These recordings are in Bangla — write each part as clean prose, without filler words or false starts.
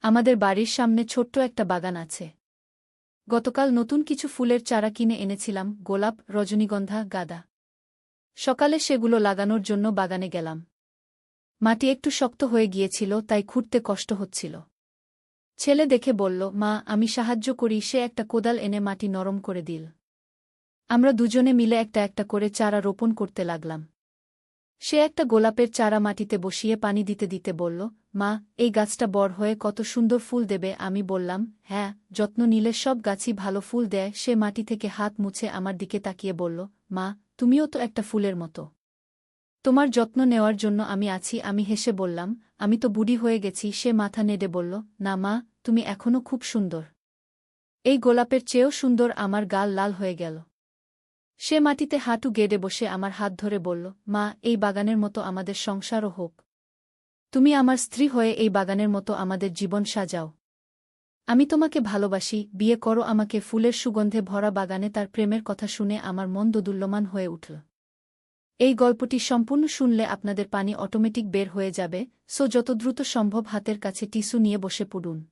আমাদের বাড়ির সামনে ছোট্ট একটা বাগান আছে। গতকাল নতুন কিছু ফুলের চারা কিনে এনেছিলাম, গোলাপ, রজনীগন্ধা, গাঁদা। সকালে সেগুলো লাগানোর জন্য বাগানে গেলাম। মাটি একটু শক্ত হয়ে গিয়েছিল, তাই খুঁড়তে কষ্ট হচ্ছিল। ছেলে দেখে বলল, মা, আমি সাহায্য করি। সে একটা কোদাল এনে মাটি নরম করে দিল। আমরা দুজনে মিলে একটা একটা করে চারা রোপণ করতে লাগলাম। সে একটা গোলাপের চারা মাটিতে বসিয়ে পানি দিতে দিতে বলল, মা, এই গাছটা বড় হয়ে কত সুন্দর ফুল দেবে। আমি বললাম, হ্যাঁ, যত্ন নিলে সব গাছই ভালো ফুল দেয়। সে মাটি থেকে হাত মুছে আমার দিকে তাকিয়ে বলল, মা, তুমিও তো একটা ফুলের মতো। তোমার যত্ন নেওয়ার জন্য আমি আছি। আমি হেসে বললাম, আমি তো বুড়ি হয়ে গেছি। সে মাথা নেড়ে বলল, না মা, তুমি এখনও খুব সুন্দর। এই গোলাপের চেয়েও সুন্দর। আমার গাল লাল হয়ে গেল। সে মাটিতে হাঁটু গেড়ে বসে আমার হাত ধরে বলল, মা, এই বাগানের মতো আমাদের সংসারও হোক। তুমি আমার স্ত্রী হয়ে এই বাগানের মতো আমাদের জীবন সাজাও। আমি তোমাকে ভালোবাসি, বিয়ে করো আমাকে। ফুলের সুগন্ধে ভরা বাগানে তার প্রেমের কথা শুনে আমার মন দোদুল্যমান হয়ে উঠল। এই গল্পটি সম্পূর্ণ শুনলে আপনাদের পানি অটোমেটিক বের হয়ে যাবে, সো যত দ্রুত সম্ভব হাতের কাছে টিস্যু নিয়ে বসে পড়ুন।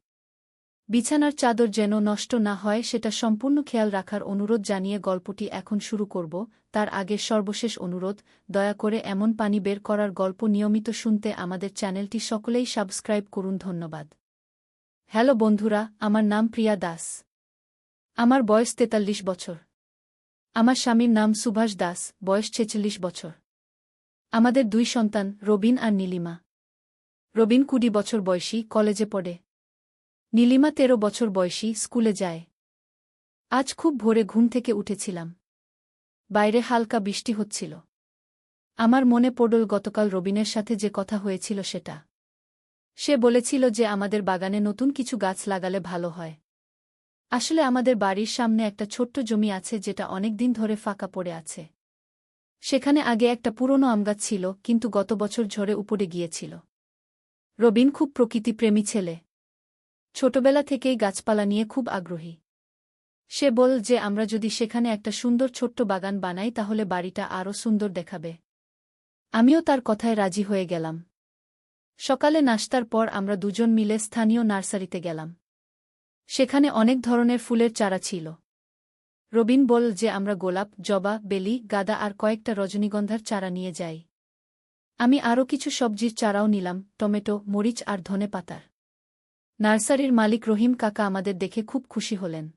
বিছানার চাদর যেন নষ্ট না হয় সেটা সম্পূর্ণ খেয়াল রাখার অনুরোধ জানিয়ে গল্পটি এখন শুরু করব। তার আগে সর্বশেষ অনুরোধ, দয়া করে এমন পানি বের করার গল্প নিয়মিত শুনতে আমাদের চ্যানেলটি সকলেই সাবস্ক্রাইব করুন। ধন্যবাদ। হ্যালো বন্ধুরা, আমার নাম প্রিয়া দাস। আমার বয়স ৪৩ বছর। আমার স্বামীর নাম সুভাষ দাস, বয়স ৪৬ বছর। আমাদের ২ সন্তান, রবিন আর নীলিমা। রবিন ২০ বছর বয়সী, কলেজে পড়ে। নীলিমা ১৩ বছর বয়সী, স্কুলে যায়। আজ খুব ভোরে ঘুম থেকে উঠেছিলাম। বাইরে হালকা বৃষ্টি হচ্ছিল। আমার মনে পড়ল গতকাল রবিনের সাথে যে কথা হয়েছিল সেটা। সে বলেছিল যে আমাদের বাগানে নতুন কিছু গাছ লাগালে ভালো হয়। আসলে আমাদের বাড়ির সামনে একটা ছোট্ট জমি আছে যেটা অনেক দিন ধরে ফাঁকা পড়ে আছে। সেখানে আগে একটা পুরনো আমগাছ ছিল, কিন্তু গত বছর ঝড়ে উপড়ে গিয়েছিল। রবিন খুব প্রকৃতিপ্রেমী ছেলে। ছোটবেলা থেকেই গাছপালা নিয়ে খুব আগ্রহী। সে বল যে আমরা যদি সেখানে একটা সুন্দর ছোট্ট বাগান বানাই তাহলে বাড়িটা আরও সুন্দর দেখাবে। আমিও তার কথায় রাজি হয়ে গেলাম। সকালে নাশতার পর আমরা দুজন মিলে স্থানীয় নার্সারিতে গেলাম। সেখানে অনেক ধরনের ফুলের চারা ছিল। রবিন বল যে আমরা গোলাপ, জবা, বেলি, গাঁদা আর কয়েকটা রজনীগন্ধার চারা নিয়ে যাই। আমি আরও কিছু সবজির চারাও নিলাম, টমেটো, মরিচ আর ধনেপাতার। নার্সারির মালিক রহিম কাকা আমাদের দেখে খুব খুশি হলেন।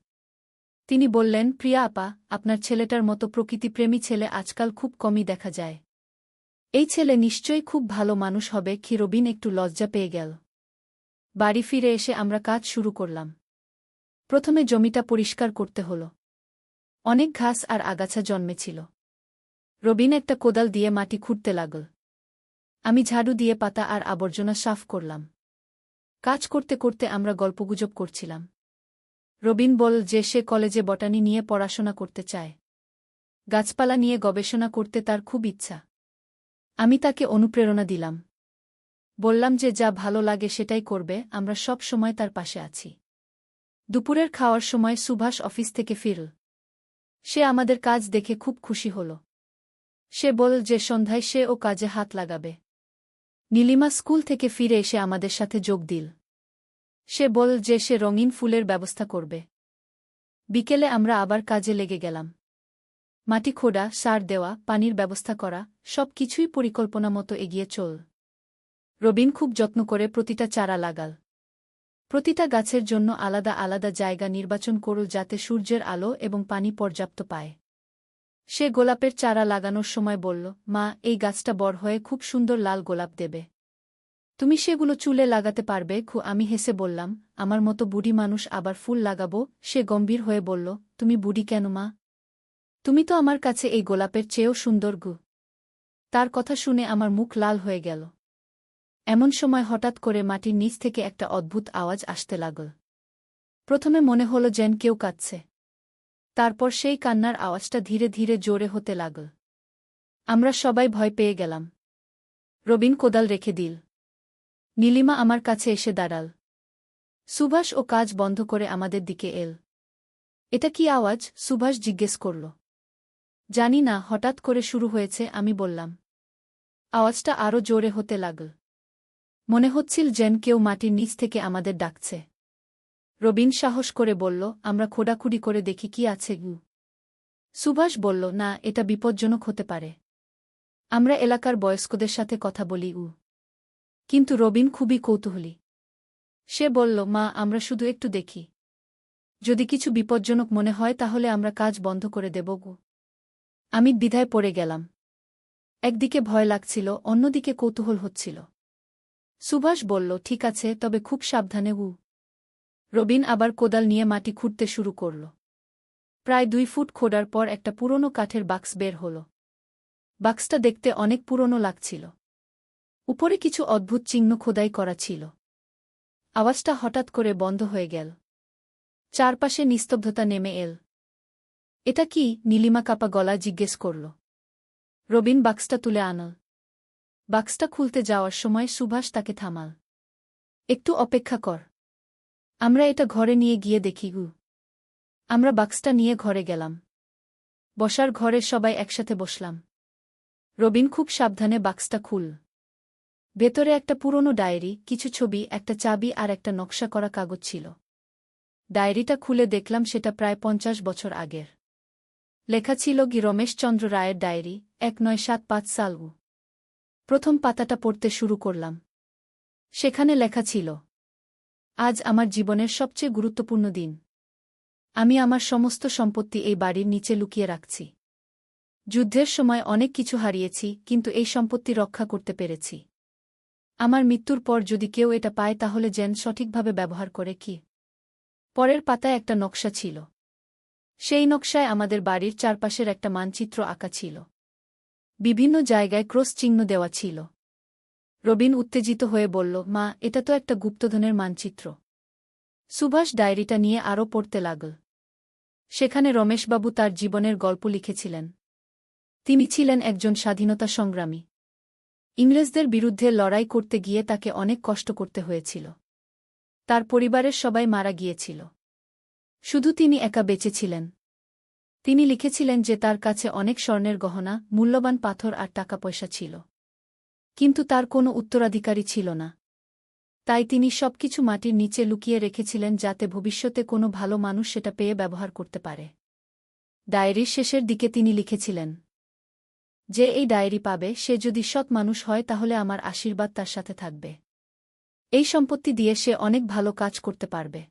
তিনি বললেন, প্রিয়া আপা, আপনার ছেলেটার মতো প্রকৃতিপ্রেমী ছেলে আজকাল খুব কমই দেখা যায়। এই ছেলে নিশ্চয়ই খুব ভালো মানুষ হবে। রবিন একটু লজ্জা পেয়ে গেল। বাড়ি ফিরে এসে আমরা কাজ শুরু করলাম। প্রথমে জমিটা পরিষ্কার করতে হলো। অনেক ঘাস আর আগাছা জন্মেছিল। রবিন একটা কোদাল দিয়ে মাটি খুঁড়তে লাগল। আমি ঝাড়ু দিয়ে পাতা আর আবর্জনা সাফ করলাম। কাজ করতে করতে আমরা গল্পগুজব করছিলাম। রবিন বল যে সে কলেজে বটানি নিয়ে পড়াশোনা করতে চায়। গাছপালা নিয়ে গবেষণা করতে তার খুব ইচ্ছা। আমি তাকে অনুপ্রেরণা দিলাম। বললাম যে যা ভালো লাগে সেটাই করবে, আমরা সব সময় তার পাশে আছি। দুপুরের খাওয়ার সময় সুভাষ অফিস থেকে ফিরল। সে আমাদের কাজ দেখে খুব খুশি হল। সে বল যে সন্ধ্যায় সে ও কাজে হাত লাগাবে। নীলিমা স্কুল থেকে ফিরে এসে আমাদের সাথে যোগ দিল। সে বল যে সে রঙিন ফুলের ব্যবস্থা করবে। বিকেলে আমরা আবার কাজে লেগে গেলাম। মাটি খোঁড়া, সার দেওয়া, পানির ব্যবস্থা করা, সব কিছুই পরিকল্পনা মতো এগিয়ে চল। রবিন খুব যত্ন করে প্রতিটা চারা লাগাল। প্রতিটা গাছের জন্য আলাদা আলাদা জায়গা নির্বাচন করল যাতে সূর্যের আলো এবং পানি পর্যাপ্ত পায়। সে গোলাপের চারা লাগানোর সময় বলল, মা, এই গাছটা বড় হয়ে খুব সুন্দর লাল গোলাপ দেবে। তুমি সেগুলো চুলে লাগাতে পারবে। আমি হেসে বললাম, আমার মতো বুড়ি মানুষ আবার ফুল লাগাবো? সে গম্ভীর হয়ে বলল, তুমি বুড়ি কেন মা? তুমি তো আমার কাছে এই গোলাপের চেয়েও সুন্দর গু। তার কথা শুনে আমার মুখ লাল হয়ে গেল। এমন সময় হঠাৎ করে মাটির নিচ থেকে একটা অদ্ভুত আওয়াজ আসতে লাগল। প্রথমে মনে হলো যেন কেউ কাঁদছে। তারপর সেই কান্নার আওয়াজটা ধীরে ধীরে জোরে হতে লাগল। আমরা সবাই ভয় পেয়ে গেলাম। রবিন কোদাল রেখে দিল। নীলিমা আমার কাছে এসে দাঁড়াল। সুভাষ ও কাজ বন্ধ করে আমাদের দিকে এল। এটা কি আওয়াজ? সুভাষ জিজ্ঞেস করল। জানি না, হঠাৎ করে শুরু হয়েছে, আমি বললাম। আওয়াজটা আরও জোরে হতে লাগল। মনে হচ্ছিল যেন কেউ মাটির নিচ থেকে আমাদের ডাকছে। রবিন সাহস করে বলল, আমরা খোঁড়াখুড়ি করে দেখি কি আছে গু। সুভাষ বলল, না, এটা বিপজ্জনক হতে পারে। আমরা এলাকার বয়স্কদের সাথে কথা বলি। কিন্তু রবিন খুবই কৌতূহলী। সে বলল, মা, আমরা শুধু একটু দেখি। যদি কিছু বিপজ্জনক মনে হয় তাহলে আমরা কাজ বন্ধ করে দেব গু। আমি দ্বিধায় পড়ে গেলাম। একদিকে ভয় লাগছিল, অন্যদিকে কৌতূহল হচ্ছিল। সুভাষ বলল, ঠিক আছে, তবে খুব সাবধানে। রবিন আবার কোদাল নিয়ে মাটি খুঁড়তে শুরু করল। প্রায় 2 ফুট খোঁড়ার পর একটা পুরনো কাঠের বাক্স বের হল। বাক্সটা দেখতে অনেক পুরনো লাগছিল। উপরে কিছু অদ্ভুত চিহ্ন খোদাই করা ছিল। আওয়াজটা হঠাৎ করে বন্ধ হয়ে গেল। চারপাশে নিস্তব্ধতা নেমে এল। এটা কি? নীলিমা কাপা গলা জিজ্ঞেস করল। রবিন বাক্সটা তুলে আনল। বাক্সটা খুলতে যাওয়ার সময় সুভাষ তাকে থামাল। একটু অপেক্ষা কর। আমরা এটা ঘরে নিয়ে গিয়ে দেখি। আমরা বাক্সটা নিয়ে ঘরে গেলাম। বসার ঘরে সবাই একসাথে বসলাম। রবিন খুব সাবধানে বাক্সটা খুল। ভেতরে একটা পুরনো ডায়েরি, কিছু ছবি, একটা চাবি আর একটা নকশা করা কাগজ ছিল। ডায়েরিটা খুলে দেখলাম সেটা প্রায় 50 বছর আগের। লেখা ছিল রমেশচন্দ্র রায়ের ডায়েরি, 1975 সাল। প্রথম পাতাটা পড়তে শুরু করলাম। সেখানে লেখা ছিল, আজ আমার জীবনের সবচেয়ে গুরুত্বপূর্ণ দিন। আমি আমার সমস্ত সম্পত্তি এই বাড়ির নিচে লুকিয়ে রাখছি। যুদ্ধের সময় অনেক কিছু হারিয়েছি, কিন্তু এই সম্পত্তি রক্ষা করতে পেরেছি। আমার মৃত্যুর পর যদি কেউ এটা পায় তাহলে যেন সঠিকভাবে ব্যবহার করে। কি? পরের পাতায় একটা নকশা ছিল। সেই নকশায় আমাদের বাড়ির চারপাশের একটা মানচিত্র আঁকা ছিল। বিভিন্ন জায়গায় ক্রস চিহ্ন দেওয়া ছিল। রবিন উত্তেজিত হয়ে বলল, মা, এটা তো একটা গুপ্তধনের মানচিত্র। সুভাষ ডায়েরিটা নিয়ে আরও পড়তে লাগল। সেখানে রমেশবাবু তার জীবনের গল্প লিখেছিলেন। তিনি ছিলেন একজন স্বাধীনতা সংগ্রামী। ইংরেজদের বিরুদ্ধে লড়াই করতে গিয়ে তাকে অনেক কষ্ট করতে হয়েছিল। তার পরিবারের সবাই মারা গিয়েছিল। শুধু তিনি একা বেঁচে ছিলেন। তিনি লিখেছিলেন যে তার কাছে অনেক স্বর্ণের গহনা, মূল্যবান পাথর আর টাকা পয়সা ছিল। কিন্তু তার কোনো উত্তরাধিকারী ছিল না। তাই তিনি সবকিছু মাটির নিচে লুকিয়ে রেখেছিলেন যাতে ভবিষ্যতে কোনো ভালো মানুষ সেটা পেয়ে ব্যবহার করতে পারে। ডায়েরির শেষের দিকে তিনি লিখেছিলেন, যে এই ডায়েরি পাবে সে যদি সৎ মানুষ হয় তাহলে আমার আশীর্বাদ তার সাথে থাকবে। এই সম্পত্তি দিয়ে সে অনেক ভালো কাজ করতে পারবে।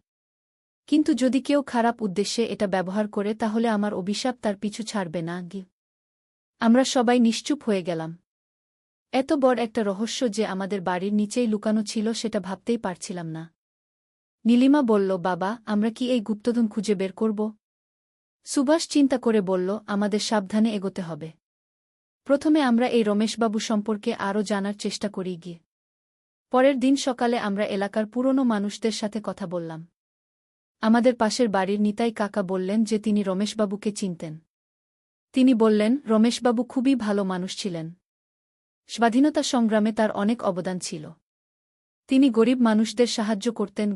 কিন্তু যদি কেউ খারাপ উদ্দেশ্যে এটা ব্যবহার করে তাহলে আমার অভিশাপ তার পিছু ছাড়বে না। আমরা সবাই নিশ্চুপ হয়ে গেলাম। এত বড় একটা রহস্য যে আমাদের বাড়ির নিচেই লুকানো ছিল সেটা ভাবতেই পারছিলাম না। নীলিমা বলল, বাবা, আমরা কি এই গুপ্তধন খুঁজে বের করব? সুভাষ চিন্তা করে বলল, আমাদের সাবধানে এগোতে হবে। প্রথমে আমরা এই রমেশবাবু সম্পর্কে আরও জানার চেষ্টা করি। পরের দিন সকালে আমরা এলাকার পুরনো মানুষদের সাথে কথা বললাম। আমাদের পাশের বাড়ির নিতাই কাকা বললেন যে তিনি রমেশবাবুকে চিনতেন। তিনি বললেন, রমেশবাবু খুবই ভালো মানুষ ছিলেন। স্বাধীনতা সংগ্রামে তার অনেক অবদান ছিল। তিনি গরিব মানুষদের সাহায্য করতেন।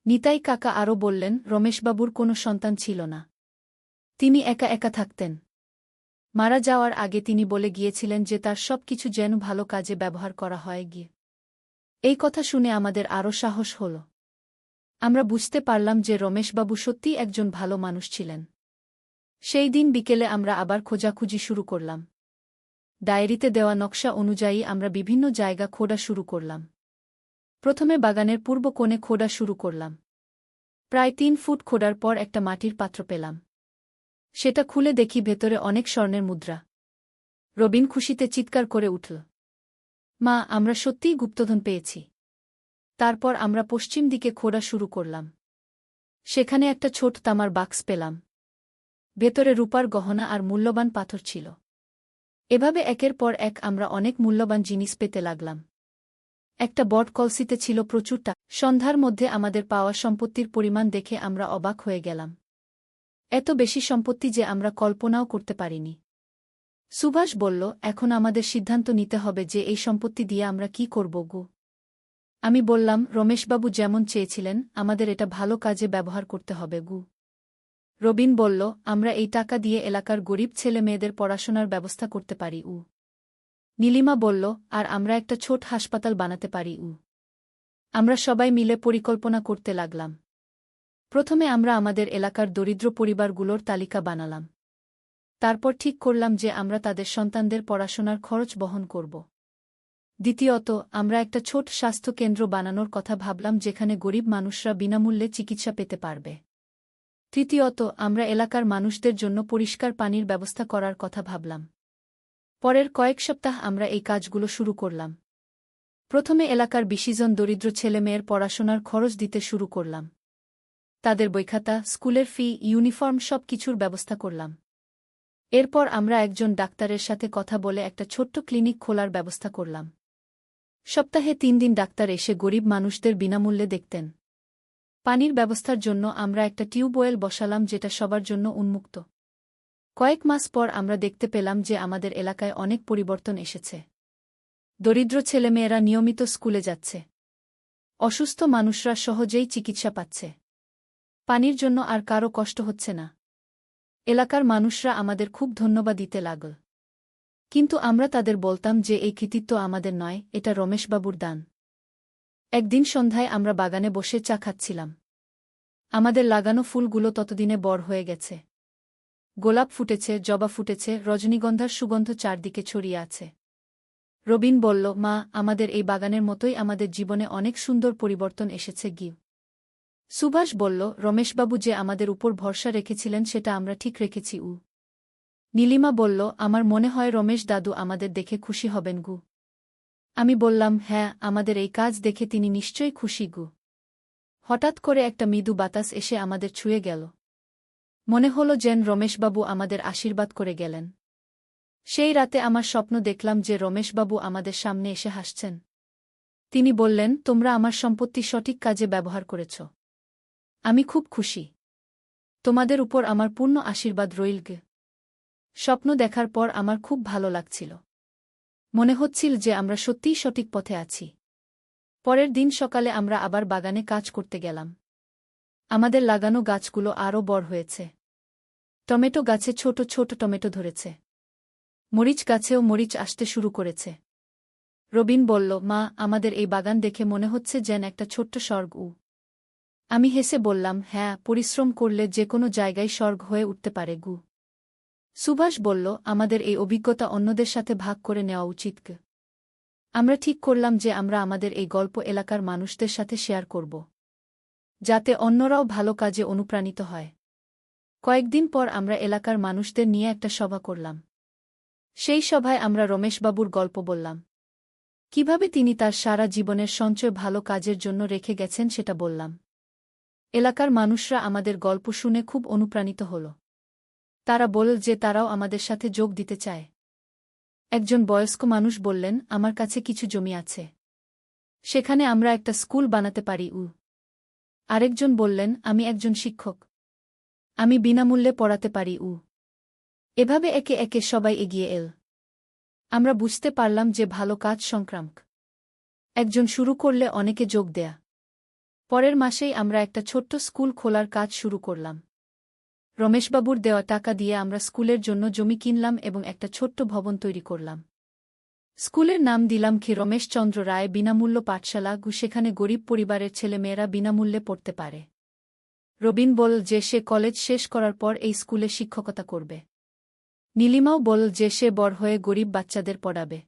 নিতাই কাকা আরও বললেন, রমেশবাবুর কোনো সন্তান ছিল না। তিনি একা একা থাকতেন। মারা যাওয়ার আগে তিনি বলে গিয়েছিলেন যে তার সব কিছু যেন ভালো কাজে ব্যবহার করা হয়। এই কথা শুনে আমাদের আরও সাহস হল। আমরা বুঝতে পারলাম যে রমেশবাবু সত্যিই একজন ভালো মানুষ ছিলেন। সেই দিন বিকেলে আমরা আবার খোঁজাখুঁজি শুরু করলাম। ডায়েরিতে দেওয়া নকশা অনুযায়ী আমরা বিভিন্ন জায়গা খোঁড়া শুরু করলাম। প্রথমে বাগানের পূর্ব কোণে খোঁড়া শুরু করলাম। প্রায় 3 ফুট খোঁড়ার পর একটা মাটির পাত্র পেলাম। সেটা খুলে দেখি ভেতরে অনেক স্বর্ণের মুদ্রা। রবিন খুশিতে চিৎকার করে উঠল, মা, আমরা সত্যিই গুপ্তধন পেয়েছি। তারপর আমরা পশ্চিম দিকে খোঁড়া শুরু করলাম। সেখানে একটা ছোট তামার বাক্স পেলাম। ভেতরে রূপার গহনা আর মূল্যবান পাথর ছিল। এভাবে একের পর এক আমরা অনেক মূল্যবান জিনিস পেতে লাগলাম। একটা বট কলসিতে ছিল প্রচুর টাকা। সন্ধ্যার মধ্যে আমাদের পাওয়া সম্পত্তির পরিমাণ দেখে আমরা অবাক হয়ে গেলাম। এত বেশি সম্পত্তি যে আমরা কল্পনাও করতে পারিনি। সুভাষ বলল, এখন আমাদের সিদ্ধান্ত নিতে হবে যে এই সম্পত্তি দিয়ে আমরা কি করব। আমি বললাম, রমেশবাবু যেমন চেয়েছিলেন আমাদের এটা ভালো কাজে ব্যবহার করতে হবে। রবিন বলল, আমরা এই টাকা দিয়ে এলাকার গরিব ছেলে মেয়েদের পড়াশোনার ব্যবস্থা করতে পারি। নীলিমা বলল, আর আমরা একটা ছোট হাসপাতাল বানাতে পারি। আমরা সবাই মিলে পরিকল্পনা করতে লাগলাম। প্রথমে আমরা আমাদের এলাকার দরিদ্র পরিবারগুলোর তালিকা বানালাম। তারপর ঠিক করলাম যে আমরা তাদের সন্তানদের পড়াশোনার খরচ বহন করব। দ্বিতীয়ত, আমরা একটা ছোট স্বাস্থ্য কেন্দ্র বানানোর কথা ভাবলাম যেখানে গরিব মানুষরা বিনামূল্যে চিকিৎসা পেতে পারবে। তৃতীয়ত, আমরা এলাকার মানুষদের জন্য পরিষ্কার পানির ব্যবস্থা করার কথা ভাবলাম। পরের কয়েক সপ্তাহ আমরা এই কাজগুলো শুরু করলাম। প্রথমে এলাকার ২০ জন দরিদ্র ছেলেমেয়ের পড়াশোনার খরচ দিতে শুরু করলাম। তাদের বইখাতা, স্কুলের ফি, ইউনিফর্ম সব কিছুর ব্যবস্থা করলাম। এরপর আমরা একজন ডাক্তারের সাথে কথা বলে একটা ছোট্ট ক্লিনিক খোলার ব্যবস্থা করলাম। সপ্তাহে ৩ দিন ডাক্তার এসে গরিব মানুষদের বিনামূল্যে দেখতেন। পানির ব্যবস্থার জন্য আমরা একটা টিউবওয়েল বসালাম যেটা সবার জন্য উন্মুক্ত। কয়েক মাস পর আমরা দেখতে পেলাম যে আমাদের এলাকায় অনেক পরিবর্তন এসেছে। দরিদ্র ছেলেমেয়েরা নিয়মিত স্কুলে যাচ্ছে। অসুস্থ মানুষরা সহজেই চিকিৎসা পাচ্ছে। পানির জন্য আর কারও কষ্ট হচ্ছে না। এলাকার মানুষরা আমাদের খুব ধন্যবাদ দিতে লাগল। কিন্তু আমরা তাদের বলতাম যে এই কৃতিত্ব আমাদের নয়, এটা রমেশবাবুর দান। একদিন সন্ধ্যায় আমরা বাগানে বসে চা খাচ্ছিলাম। আমাদের লাগানো ফুলগুলো ততদিনে বড় হয়ে গেছে। গোলাপ ফুটেছে, জবা ফুটেছে, রজনীগন্ধার সুগন্ধ চারদিকে ছড়িয়ে আছে। রবিন বলল, মা, আমাদের এই বাগানের মতোই আমাদের জীবনে অনেক সুন্দর পরিবর্তন এসেছে। সুভাষ বলল, রমেশবাবু যে আমাদের উপর ভরসা রেখেছিলেন সেটা আমরা ঠিক রেখেছি। নীলিমা বলল, আমার মনে হয় রমেশ দাদু আমাদের দেখে খুশি হবেন। আমি বললাম, হ্যাঁ, আমাদের এই কাজ দেখে তিনি নিশ্চয়ই খুশি। হঠাৎ করে একটা মৃদু বাতাস এসে আমাদের ছুঁয়ে গেল। মনে হল যেন রমেশবাবু আমাদের আশীর্বাদ করে গেলেন। সেই রাতে আমার স্বপ্ন দেখলাম যে রমেশবাবু আমাদের সামনে এসে হাসছেন। তিনি বললেন, তোমরা আমার সম্পত্তি সঠিক কাজে ব্যবহার করেছ। আমি খুব খুশি। তোমাদের উপর আমার পূর্ণ আশীর্বাদ রইল। স্বপ্ন দেখার পর আমার খুব ভালো লাগছিল। মনে হচ্ছিল যে আমরা সত্যিই সঠিক পথে আছি। পরের দিন সকালে আমরা আবার বাগানে কাজ করতে গেলাম। আমাদের লাগানো গাছগুলো আরও বড় হয়েছে। টমেটো গাছে ছোট ছোট টমেটো ধরেছে। মরিচ গাছেও মরিচ আসতে শুরু করেছে। রবিন বলল, মা, আমাদের এই বাগান দেখে মনে হচ্ছে যেন একটা ছোট্ট স্বর্গ। আমি হেসে বললাম, হ্যাঁ, পরিশ্রম করলে যে কোনো জায়গায় স্বর্গ হয়ে উঠতে পারে। সুভাষ বলল, আমাদের এই অভিজ্ঞতা অন্যদের সাথে ভাগ করে নেওয়া উচিত। আমরা ঠিক করলাম যে আমরা আমাদের এই গল্প এলাকার মানুষদের সাথে শেয়ার করব, যাতে অন্যরাও ভালো কাজে অনুপ্রাণিত হয়। কয়েকদিন পর আমরা এলাকার মানুষদের নিয়ে একটা সভা করলাম। সেই সভায় আমরা রমেশবাবুর গল্প বললাম। কিভাবে তিনি তার সারা জীবনের সঞ্চয় ভালো কাজের জন্য রেখে গেছেন সেটা বললাম। এলাকার মানুষরা আমাদের গল্প শুনে খুব অনুপ্রাণিত হল। তারা বলল যে তারাও আমাদের সাথে যোগ দিতে চায়। একজন বয়স্ক মানুষ বললেন, আমার কাছে কিছু জমি আছে। সেখানে আমরা একটা স্কুল বানাতে পারি। আরেকজন বললেন, আমি একজন শিক্ষক। আমি বিনামূল্যে পড়াতে পারি। এভাবে একে একে সবাই এগিয়ে এল। আমরা বুঝতে পারলাম যে ভালো কাজ সংক্রামক। একজন শুরু করলে অনেকে যোগ দেয়া। পরের মাসেই আমরা একটা ছোট্ট স্কুল খোলার কাজ শুরু করলাম। রমেশবাবুর দেওয়া টাকা দিয়ে আমরা স্কুলের জন্য জমি কিনলাম এবং একটা ছোট্ট ভবন তৈরি করলাম। স্কুলের নাম দিলাম রমেশচন্দ্র রায় বিনামূল্য পাঠশালা। সেখানে গরিব পরিবারের ছেলেমেয়েরা বিনামূল্যে পড়তে পারে। রবিন বলল যে সে কলেজ শেষ করার পর এই স্কুলে শিক্ষকতা করবে। নীলিমাও বলল যে সে বড় হয়ে গরিব বাচ্চাদের পড়াবে।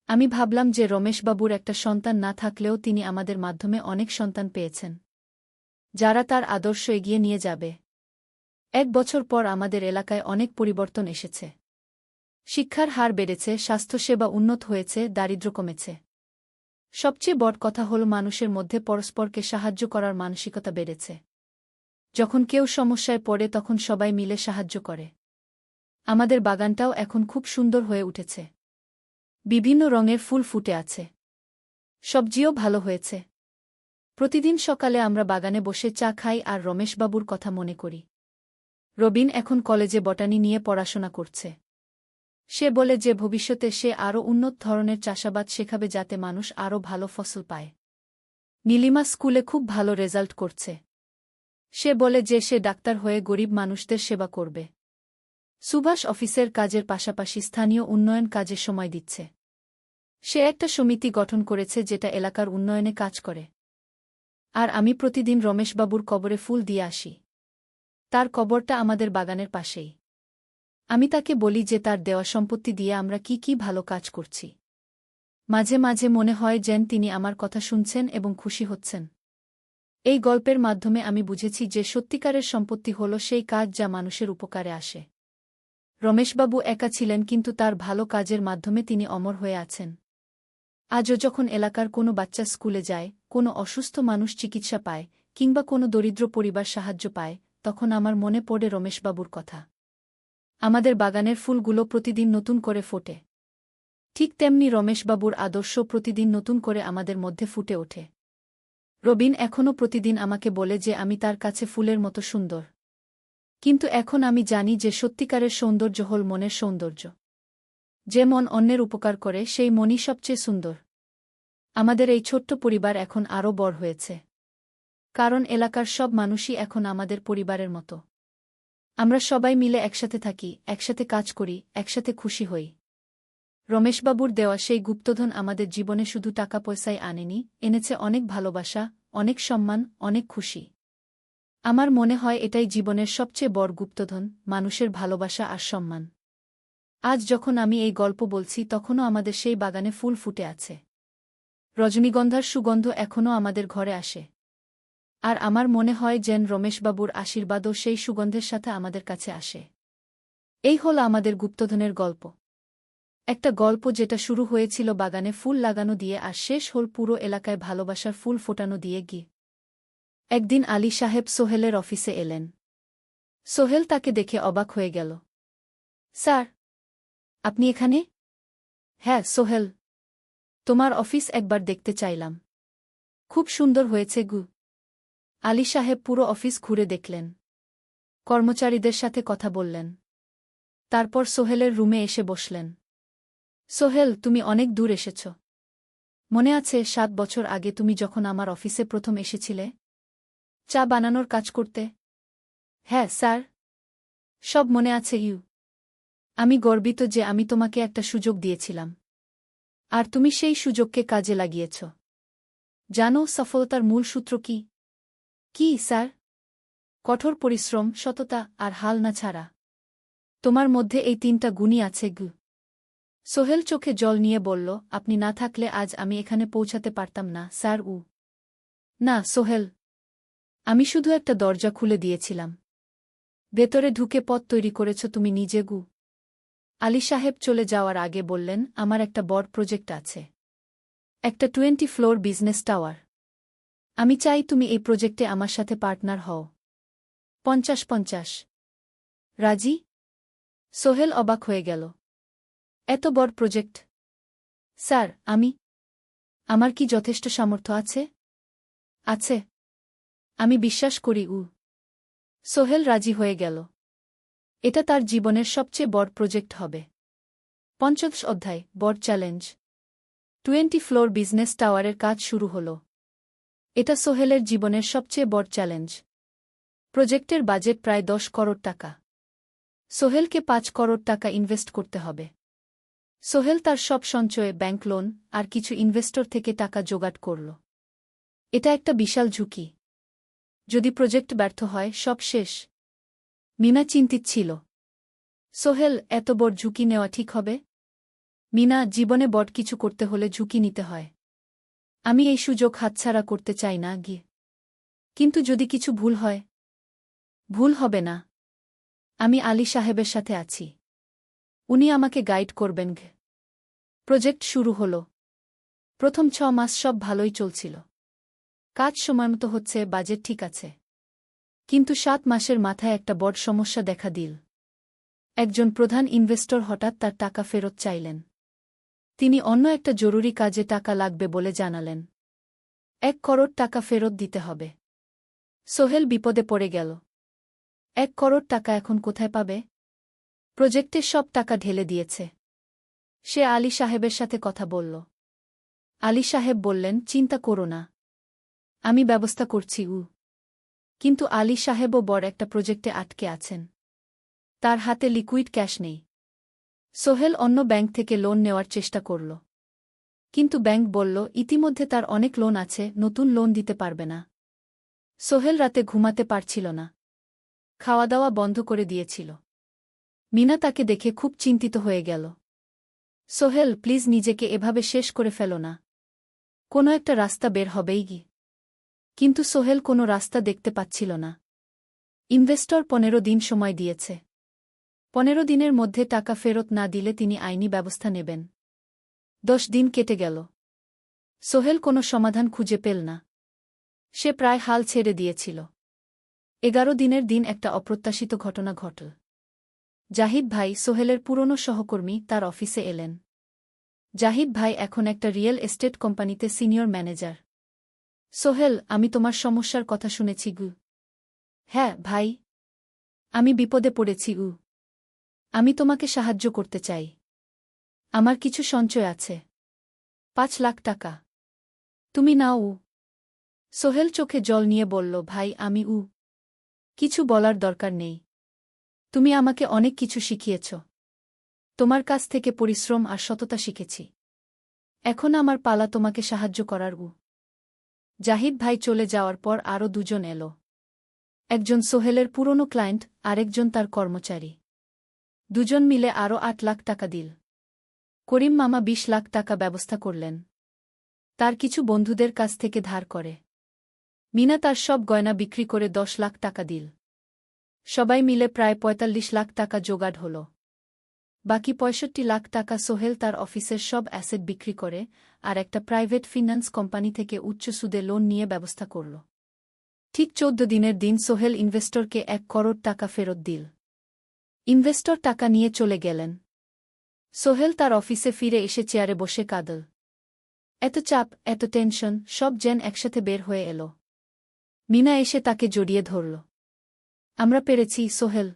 আমি ভাবলাম যে রমেশবাবুর একটা সন্তান না থাকলেও তিনি আমাদের মাধ্যমে অনেক সন্তান পেয়েছেন, যারা তার আদর্শ এগিয়ে নিয়ে যাবে। 1 বছর পর আমাদের এলাকায় অনেক পরিবর্তন এসেছে। শিক্ষার হার বেড়েছে, স্বাস্থ্যসেবা উন্নত হয়েছে, দারিদ্র্য কমেছে। সবচেয়ে বড় কথা হল মানুষের মধ্যে পরস্পরকে সাহায্য করার মানসিকতা বেড়েছে। যখন কেউ সমস্যায় পড়ে তখন সবাই মিলে সাহায্য করে। আমাদের বাগানটাও এখন খুব সুন্দর হয়ে উঠেছে। বিভিন্ন রঙের ফুল ফুটে আছে। সবজিও ভালো হয়েছে। প্রতিদিন সকালে আমরা বাগানে বসে চা খাই আর রমেশবাবুর কথা মনে করি। রবিন এখন কলেজে বটানি নিয়ে পড়াশোনা করছে। সে বলে যে ভবিষ্যতে সে আরও উন্নত ধরনের চাষাবাদ শেখাবে যাতে মানুষ আরও ভালো ফসল পায়। নীলিমা স্কুলে খুব ভালো রেজাল্ট করছে। সে বলে যে সে ডাক্তার হয়ে গরিব মানুষদের সেবা করবে। সুভাষ অফিসের কাজের পাশাপাশি স্থানীয় উন্নয়ন কাজে সময় দিচ্ছে। সে একটা সমিতি গঠন করেছে যেটা এলাকার উন্নয়নে কাজ করে। আর আমি প্রতিদিন রমেশবাবুর কবরে ফুল দিয়ে আসি। তার কবরটা আমাদের বাগানের পাশেই। আমি তাকে বলি যে তার দেওয়া সম্পত্তি দিয়ে আমরা কি কি ভালো কাজ করছি। মাঝে মাঝে মনে হয় যেন তিনি আমার কথা শুনছেন এবং খুশি হচ্ছেন। এই গল্পের মাধ্যমে আমি বুঝেছি যে সত্যিকারের সম্পত্তি হল সেই কাজ যা মানুষের উপকারে আসে। রমেশবাবু একা ছিলেন, কিন্তু তার ভালো কাজের মাধ্যমে তিনি অমর হয়ে আছেন। আজও যখন এলাকার কোনো বাচ্চা স্কুলে যায়, কোনো অসুস্থ মানুষ চিকিৎসা পায়, কিংবা কোনো দরিদ্র পরিবার সাহায্য পায়, তখন আমার মনে পড়ে রমেশবাবুর কথা। আমাদের বাগানের ফুলগুলো প্রতিদিন নতুন করে ফোটে। ঠিক তেমনি রমেশবাবুর আদর্শ প্রতিদিন নতুন করে আমাদের মধ্যে ফুটে ওঠে। রবিন এখনও প্রতিদিন আমাকে বলে যে আমি তার কাছে ফুলের মতো সুন্দর। কিন্তু এখন আমি জানি যে সত্যিকারের সৌন্দর্য হল মনের সৌন্দর্য। যে মন অন্যের উপকার করে সেই মনই সবচেয়ে সুন্দর। আমাদের এই ছোট্ট পরিবার এখন আরও বড় হয়েছে। কারণ এলাকার সব মানুষই এখন আমাদের পরিবারের মতো। আমরা সবাই মিলে একসাথে থাকি, একসাথে কাজ করি, একসাথে খুশি হই। রমেশবাবুর দেওয়া সেই গুপ্তধন আমাদের জীবনে শুধু টাকা পয়সাই আনেনি, এনেছে অনেক ভালোবাসা, অনেক সম্মান, অনেক খুশি। আমার মনে হয় এটাই জীবনের সবচেয়ে বড় গুপ্তধন, মানুষের ভালোবাসা আর সম্মান। আজ যখন আমি এই গল্প বলছি তখনও আমাদের সেই বাগানে ফুল ফুটে আছে। রজনীগন্ধার সুগন্ধ এখনও আমাদের ঘরে আসে। আর আমার মনে হয় যেন রমেশবাবুর আশীর্বাদও সেই সুগন্ধের সাথে আমাদের কাছে আসে। এই হল আমাদের গুপ্তধনের গল্প। একটা গল্প যেটা শুরু হয়েছিল বাগানে ফুল লাগানো দিয়ে আর শেষ হল পুরো এলাকায় ভালোবাসার ফুল ফোটানো দিয়ে গিয়ে। একদিন আলী সাহেব সোহেলের অফিসে এলেন। সোহেল তাকে দেখে অবাক হয়ে গেল। স্যার, আপনি এখানে? হ্যাঁ সোহেল, তোমার অফিস একবার দেখতে চাইলাম। খুব সুন্দর হয়েছে গু। আলী সাহেব পুরো অফিস ঘুরে দেখলেন। কর্মচারীদের সাথে কথা বললেন। তারপর সোহেলের রুমে এসে বসলেন। সোহেল, তুমি অনেক দূর এসেছ। মনে আছে 7 বছর আগে তুমি যখন আমার অফিসে প্রথম এসেছিলে চা বানানোর কাজ করতে? হ্যাঁ স্যার, সব মনে আছে ইউ। আমি গর্বিত যে আমি তোমাকে একটা সুযোগ দিয়েছিলাম। আর তুমি সেই সুযোগকে কাজে লাগিয়েছ। জানো সফলতার মূল সূত্র কি? কি স্যার? কঠোর পরিশ্রম, সততা আর হাল না ছাড়া। তোমার মধ্যে এই 3টা গুণই আছে গু। সোহেল চোখে জল নিয়ে বলল, আপনি না থাকলে আজ আমি এখানে পৌঁছাতে পারতাম না স্যার। না সোহেল, আমি শুধু একটা দরজা খুলে দিয়েছিলাম। ভেতরে ঢুকে পথ তৈরি করেছ তুমি নিজে গু। আলী সাহেব চলে যাওয়ার আগে বললেন, আমার একটা বড় প্রজেক্ট আছে। একটা 20 ফ্লোর বিজনেস টাওয়ার। আমি চাই তুমি এই প্রজেক্টে আমার সাথে পার্টনার হও। 50-50। রাজি? সোহেল অবাক হয়ে গেল। এত বড় প্রজেক্ট? স্যার, আমার কি যথেষ্ট সামর্থ্য আছে? আছে। আমি বিশ্বাস করি সোহেল রাজি হয়ে গেল। এটা তার জীবনের সবচেয়ে বড় প্রজেক্ট হবে। 50 অধ্যায়, বড় চ্যালেঞ্জ। 20 ফ্লোর বিজনেস টাওয়ারের কাজ শুরু হল। এটা সোহেলের জীবনের সবচেয়ে বড় চ্যালেঞ্জ। প্রজেক্টের বাজেট প্রায় 10 করোড় টাকা। সোহেলকে 5 করোড় টাকা ইনভেস্ট করতে হবে। সোহেল তার সব সঞ্চয়ে, ব্যাংক লোন আর কিছু ইনভেস্টর থেকে টাকা জোগাড় করল। এটা একটা বিশাল ঝুঁকি। যদি প্রজেক্ট ব্যর্থ হয়, সব শেষ। মিনা চিন্তিত ছিল। সোহেল, এত বড় ঝুঁকি নেওয়া ঠিক হবে? মিনা, জীবনে বড় কিছু করতে হলে ঝুঁকি নিতে হয়। আমি এই সুযোগ হাতছাড়া করতে চাই না গিয়ে। কিন্তু যদি কিছু ভুল হয়? ভুল হবে না। আমি আলী সাহেবের সাথে আছি। উনি আমাকে গাইড করবেন। প্রজেক্ট শুরু হল। প্রথম 6 মাস সব ভালোই চলছিল। কাজ সময়মতো হচ্ছে, বাজেট ঠিক আছে। কিন্তু 7 মাসের মাথায় একটা বড় সমস্যা দেখা দিল। একজন প্রধান ইনভেস্টর হঠাৎ তার টাকা ফেরত চাইলেন। তিনি অন্য একটা জরুরি কাজে টাকা লাগবে বলে জানালেন। 1 করোড় টাকা ফেরত দিতে হবে। সোহেল বিপদে পড়ে গেল। 1 করোড় টাকা এখন কোথায় পাবে? প্রজেক্টে সব টাকা ঢেলে দিয়েছে। সে আলী সাহেবের সাথে কথা বলল। আলী সাহেব বললেন, চিন্তা করো না, আমি ব্যবস্থা করছি। কিন্তু আলী সাহেবও বড় একটা প্রজেক্টে আটকে আছেন। তার হাতে লিকুইড ক্যাশ নেই। সোহেল অন্য ব্যাংক থেকে লোন নেওয়ার চেষ্টা করল। কিন্তু ব্যাংক বলল ইতিমধ্যে তার অনেক লোন আছে, নতুন লোন দিতে পারবে না। সোহেল রাতে ঘুমাতে পারছিল না। খাওয়া দাওয়া বন্ধ করে দিয়েছিল। মিনা তাকে দেখে খুব চিন্তিত হয়ে গেল। সোহেল, প্লিজ নিজেকে এভাবে শেষ করে ফেলো না। কোনো একটা রাস্তা বের হবেই কি। কিন্তু সোহেল কোনো রাস্তা দেখতে পাচ্ছিল না। ইনভেস্টর 15 দিন সময় দিয়েছে। 15 দিনের মধ্যে টাকা ফেরত না দিলে তিনি আইনি ব্যবস্থা নেবেন। 10 দিন কেটে গেল। সোহেল কোনো সমাধান খুঁজে পেল না। সে প্রায় হাল ছেড়ে দিয়েছিল। 11 দিনের দিন একটা অপ্রত্যাশিত ঘটনা ঘটল। জাহিদ ভাই, সোহেলের পুরনো সহকর্মী, তার অফিসে এলেন। জাহিদ ভাই এখন একটা রিয়েল এস্টেট কোম্পানিতে সিনিয়র ম্যানেজার। সোহেল, আমি তোমার সমস্যার কথা শুনেছি গু। হ্যাঁ ভাই, আমি বিপদে পড়েছি গু। আমি তোমাকে সাহায্য করতে চাই। আমার কিছু সঞ্চয় আছে। 5 লাখ টাকা। তুমি নাও। সোহেল চোখে জল নিয়ে বলল, ভাই আমি কিছু বলার দরকার নেই। তুমি আমাকে অনেক কিছু শিখিয়েছ। তোমার কাছ থেকে পরিশ্রম আর সততা শিখেছি। এখন আমার পালা তোমাকে সাহায্য করার। জাহিদ ভাই চলে যাওয়ার পর আরও দুজন এলো। একজন সোহেলের পুরনো ক্লায়েন্ট, আরেকজন তার কর্মচারী। দুজন মিলে আরও 8 লাখ টাকা দিল। করিম মামা 20 লাখ টাকা ব্যবস্থা করলেন। তার কিছু বন্ধুদের কাছ থেকে ধার করে। মিনা তার সব গয়না বিক্রি করে 10 লাখ টাকা দিল। সবাই মিলে প্রায় 45 লাখ টাকা জোগাড় হল। বাকি 65 লাখ টাকা সোহেল তার অফিসের সব অ্যাসেট বিক্রি করে আর একটা প্রাইভেট ফিন্যান্স কোম্পানি থেকে উচ্চ সুদে লোন নিয়ে ব্যবস্থা করল। ঠিক 14 দিনের দিন সোহেল ইনভেস্টরকে 1 করোড় টাকা ফেরত দিল। ইনভেস্টর টাকা নিয়ে চলে গেলেন। সোহেল তার অফিসে ফিরে এসে চেয়ারে বসে কাঁদল। এত চাপ, এত টেনশন, সব যেন একসাথে বের হয়ে এল। মিনা এসে তাকে জড়িয়ে ধরল। আমরা পেরেছি সোহেল।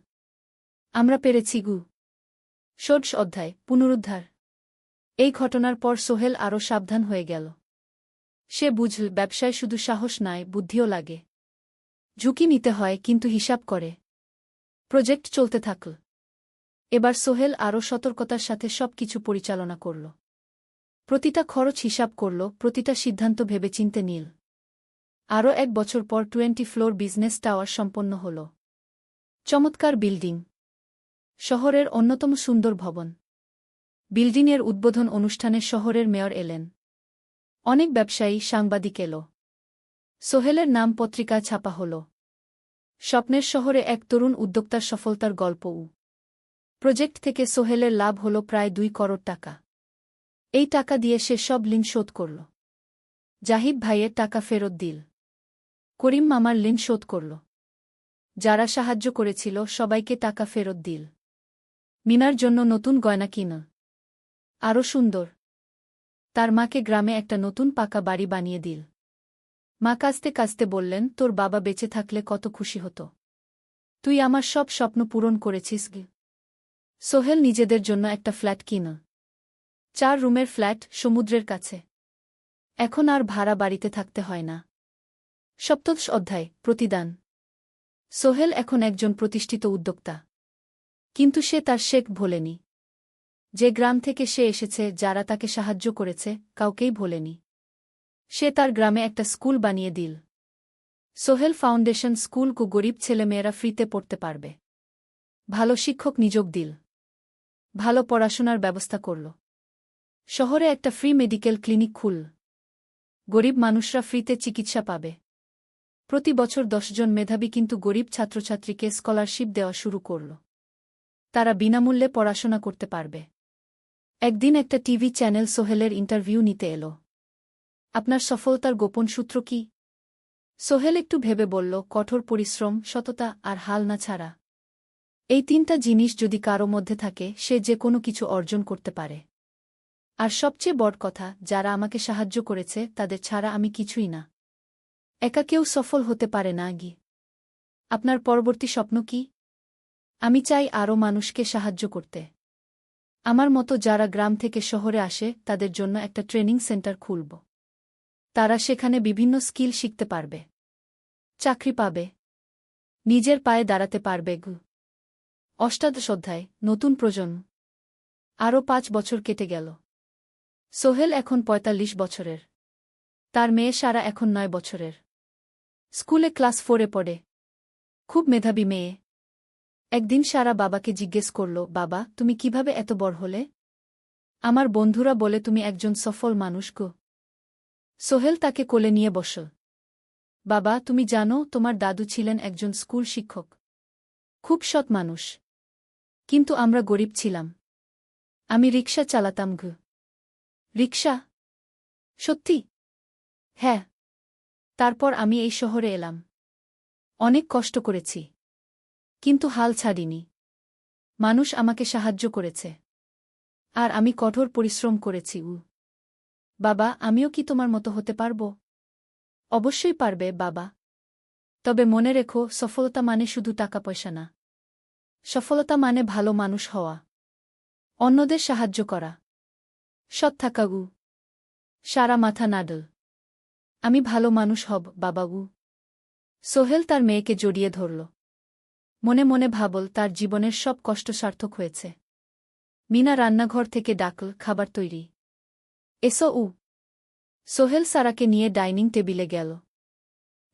আমরা পেরেছি গু। ষোড়শ অধ্যায়, পুনরুদ্ধার। এই ঘটনার পর সোহেল আরও সাবধান হয়ে গেল। সে বুঝল ব্যবসায় শুধু সাহস নয়, বুদ্ধিও লাগে। ঝুঁকি নিতে হয়, কিন্তু হিসাব করে। প্রজেক্ট চলতে থাকল। এবার সোহেল আরও সতর্কতার সাথে সবকিছু পরিচালনা করল। প্রতিটা খরচ হিসাব করল, প্রতিটা সিদ্ধান্ত ভেবেচিন্তে নিল। আরও 1 বছর পর 20 ফ্লোর বিজনেস টাওয়ার সম্পন্ন হল। চমৎকার বিল্ডিং। শহরের অন্যতম সুন্দর ভবন। বিল্ডিংয়ের উদ্বোধন অনুষ্ঠানে শহরের মেয়র এলেন। অনেক ব্যবসায়ী, সাংবাদিক এল। সোহেলের নাম পত্রিকা ছাপা হল। স্বপ্নের শহরে এক তরুণ উদ্যোক্তার সফলতার গল্প। প্রজেক্ট থেকে সোহেলের লাভ হল প্রায় 2 করোড় টাকা। এই টাকা দিয়ে সে সব ঋণ শোধ করল। জাহিদ ভাইয়ের টাকা ফেরত দিল। করিম মামার ঋণ শোধ করল। যারা সাহায্য করেছিল সবাইকে টাকা ফেরত দিল। মিনার জন্য নতুন গয়না কিনল। আরও সুন্দর। তার মাকে গ্রামে একটা নতুন পাকা বাড়ি বানিয়ে দিল। মা কাঁদতে কাঁদতে বললেন, তোর বাবা বেঁচে থাকলে কত খুশি হতো। তুই আমার সব স্বপ্ন পূরণ করেছিস গে। সোহেল নিজেদের জন্য একটা ফ্ল্যাট কিনল। 4 রুমের ফ্ল্যাট, সমুদ্রের কাছে। এখন আর ভাড়া বাড়িতে থাকতে হয় না। সপ্তদশ অধ্যায়, প্রতিদান। সোহেল এখন একজন প্রতিষ্ঠিত উদ্যোক্তা। কিন্তু সে তার শেখ ভোলেনি। যে গ্রাম থেকে সে এসেছে, যারা তাকে সাহায্য করেছে, কাউকেই ভোলেনি। সে তার গ্রামে একটা স্কুল বানিয়ে দিল। সোহেল ফাউন্ডেশন স্কুল কো গরিব ছেলেমেয়েরা ফ্রিতে পড়তে পারবে। ভালো শিক্ষক নিযোগ দিল। ভালো পড়াশোনার ব্যবস্থা করল। শহরে একটা ফ্রি মেডিকেল ক্লিনিক খুলল। গরিব মানুষরা ফ্রিতে চিকিৎসা পাবে। প্রতি বছর 10 জন মেধাবী কিন্তু গরিব ছাত্রছাত্রীকে স্কলারশিপ দেওয়া শুরু করল। তারা বিনামূল্যে পড়াশোনা করতে পারবে। একদিন একটা টিভি চ্যানেল সোহেলের ইন্টারভিউ নিতে এল। আপনার সফলতার গোপন সূত্র কি? সোহেল একটু ভেবে বলল, কঠোর পরিশ্রম, সততা আর হাল না ছাড়া। এই 3টা জিনিস যদি কারো মধ্যে থাকে, সে যে কোনো কিছু অর্জন করতে পারে। আর সবচেয়ে বড় কথা, যারা আমাকে সাহায্য করেছে তাদের ছাড়া আমি কিছুই না। একা কেউ সফল হতে পারে না গি। আপনার পরবর্তী স্বপ্ন কি? আমি চাই আরও মানুষকে সাহায্য করতে। আমার মতো যারা গ্রাম থেকে শহরে আসে তাদের জন্য একটা ট্রেনিং সেন্টার খুলব। তারা সেখানে বিভিন্ন স্কিল শিখতে পারবে। চাকরি পাবে। নিজের পায়ে দাঁড়াতে পারবে গু। অষ্টাদশ অধ্যায়, নতুন প্রজন্ম। আরও 5 বছর কেটে গেল। সোহেল এখন ৪৫ বছরের। তার মেয়ে সারা এখন ৯ বছরের। স্কুলে ক্লাস 4-এ পড়ে। খুব মেধাবী মেয়ে। একদিন সারা বাবাকে জিজ্ঞেস করল, বাবা, তুমি কিভাবে এত বড় হলে? আমার বন্ধুরা বলে তুমি একজন সফল মানুষ গো। সোহেল তাকে কোলে নিয়ে বসল। বাবা, তুমি জানো তোমার দাদু ছিলেন একজন স্কুল শিক্ষক। খুব সৎ মানুষ। কিন্তু আমরা গরিব ছিলাম। আমি রিকশা চালাতাম গো। রিকশা? সত্যি? হ্যাঁ। তারপর আমি এই শহরে এলাম। অনেক কষ্ট করেছি। কিন্তু হাল ছাড়িনি। মানুষ আমাকে সাহায্য করেছে। আর আমি কঠোর পরিশ্রম করেছি। বাবা, আমিও কি তোমার মতো হতে পারব? অবশ্যই পারবে বাবা। তবে মনে রেখো, সফলতা মানে শুধু টাকা পয়সা না। সফলতা মানে ভালো মানুষ হওয়া। অন্যদের সাহায্য করা। সৎ থাকা। সারা মাথা নাড়ল। আমি ভালো মানুষ হব বাবাবু। সোহেল তার মেয়েকে জড়িয়ে ধরল। মনে মনে ভাবল তার জীবনের সব কষ্ট সার্থক হয়েছে। মিনা রান্নাঘর থেকে ডাকল, খাবার তৈরি। এসো। সোহেল সারাকে নিয়ে ডাইনিং টেবিলে গেল।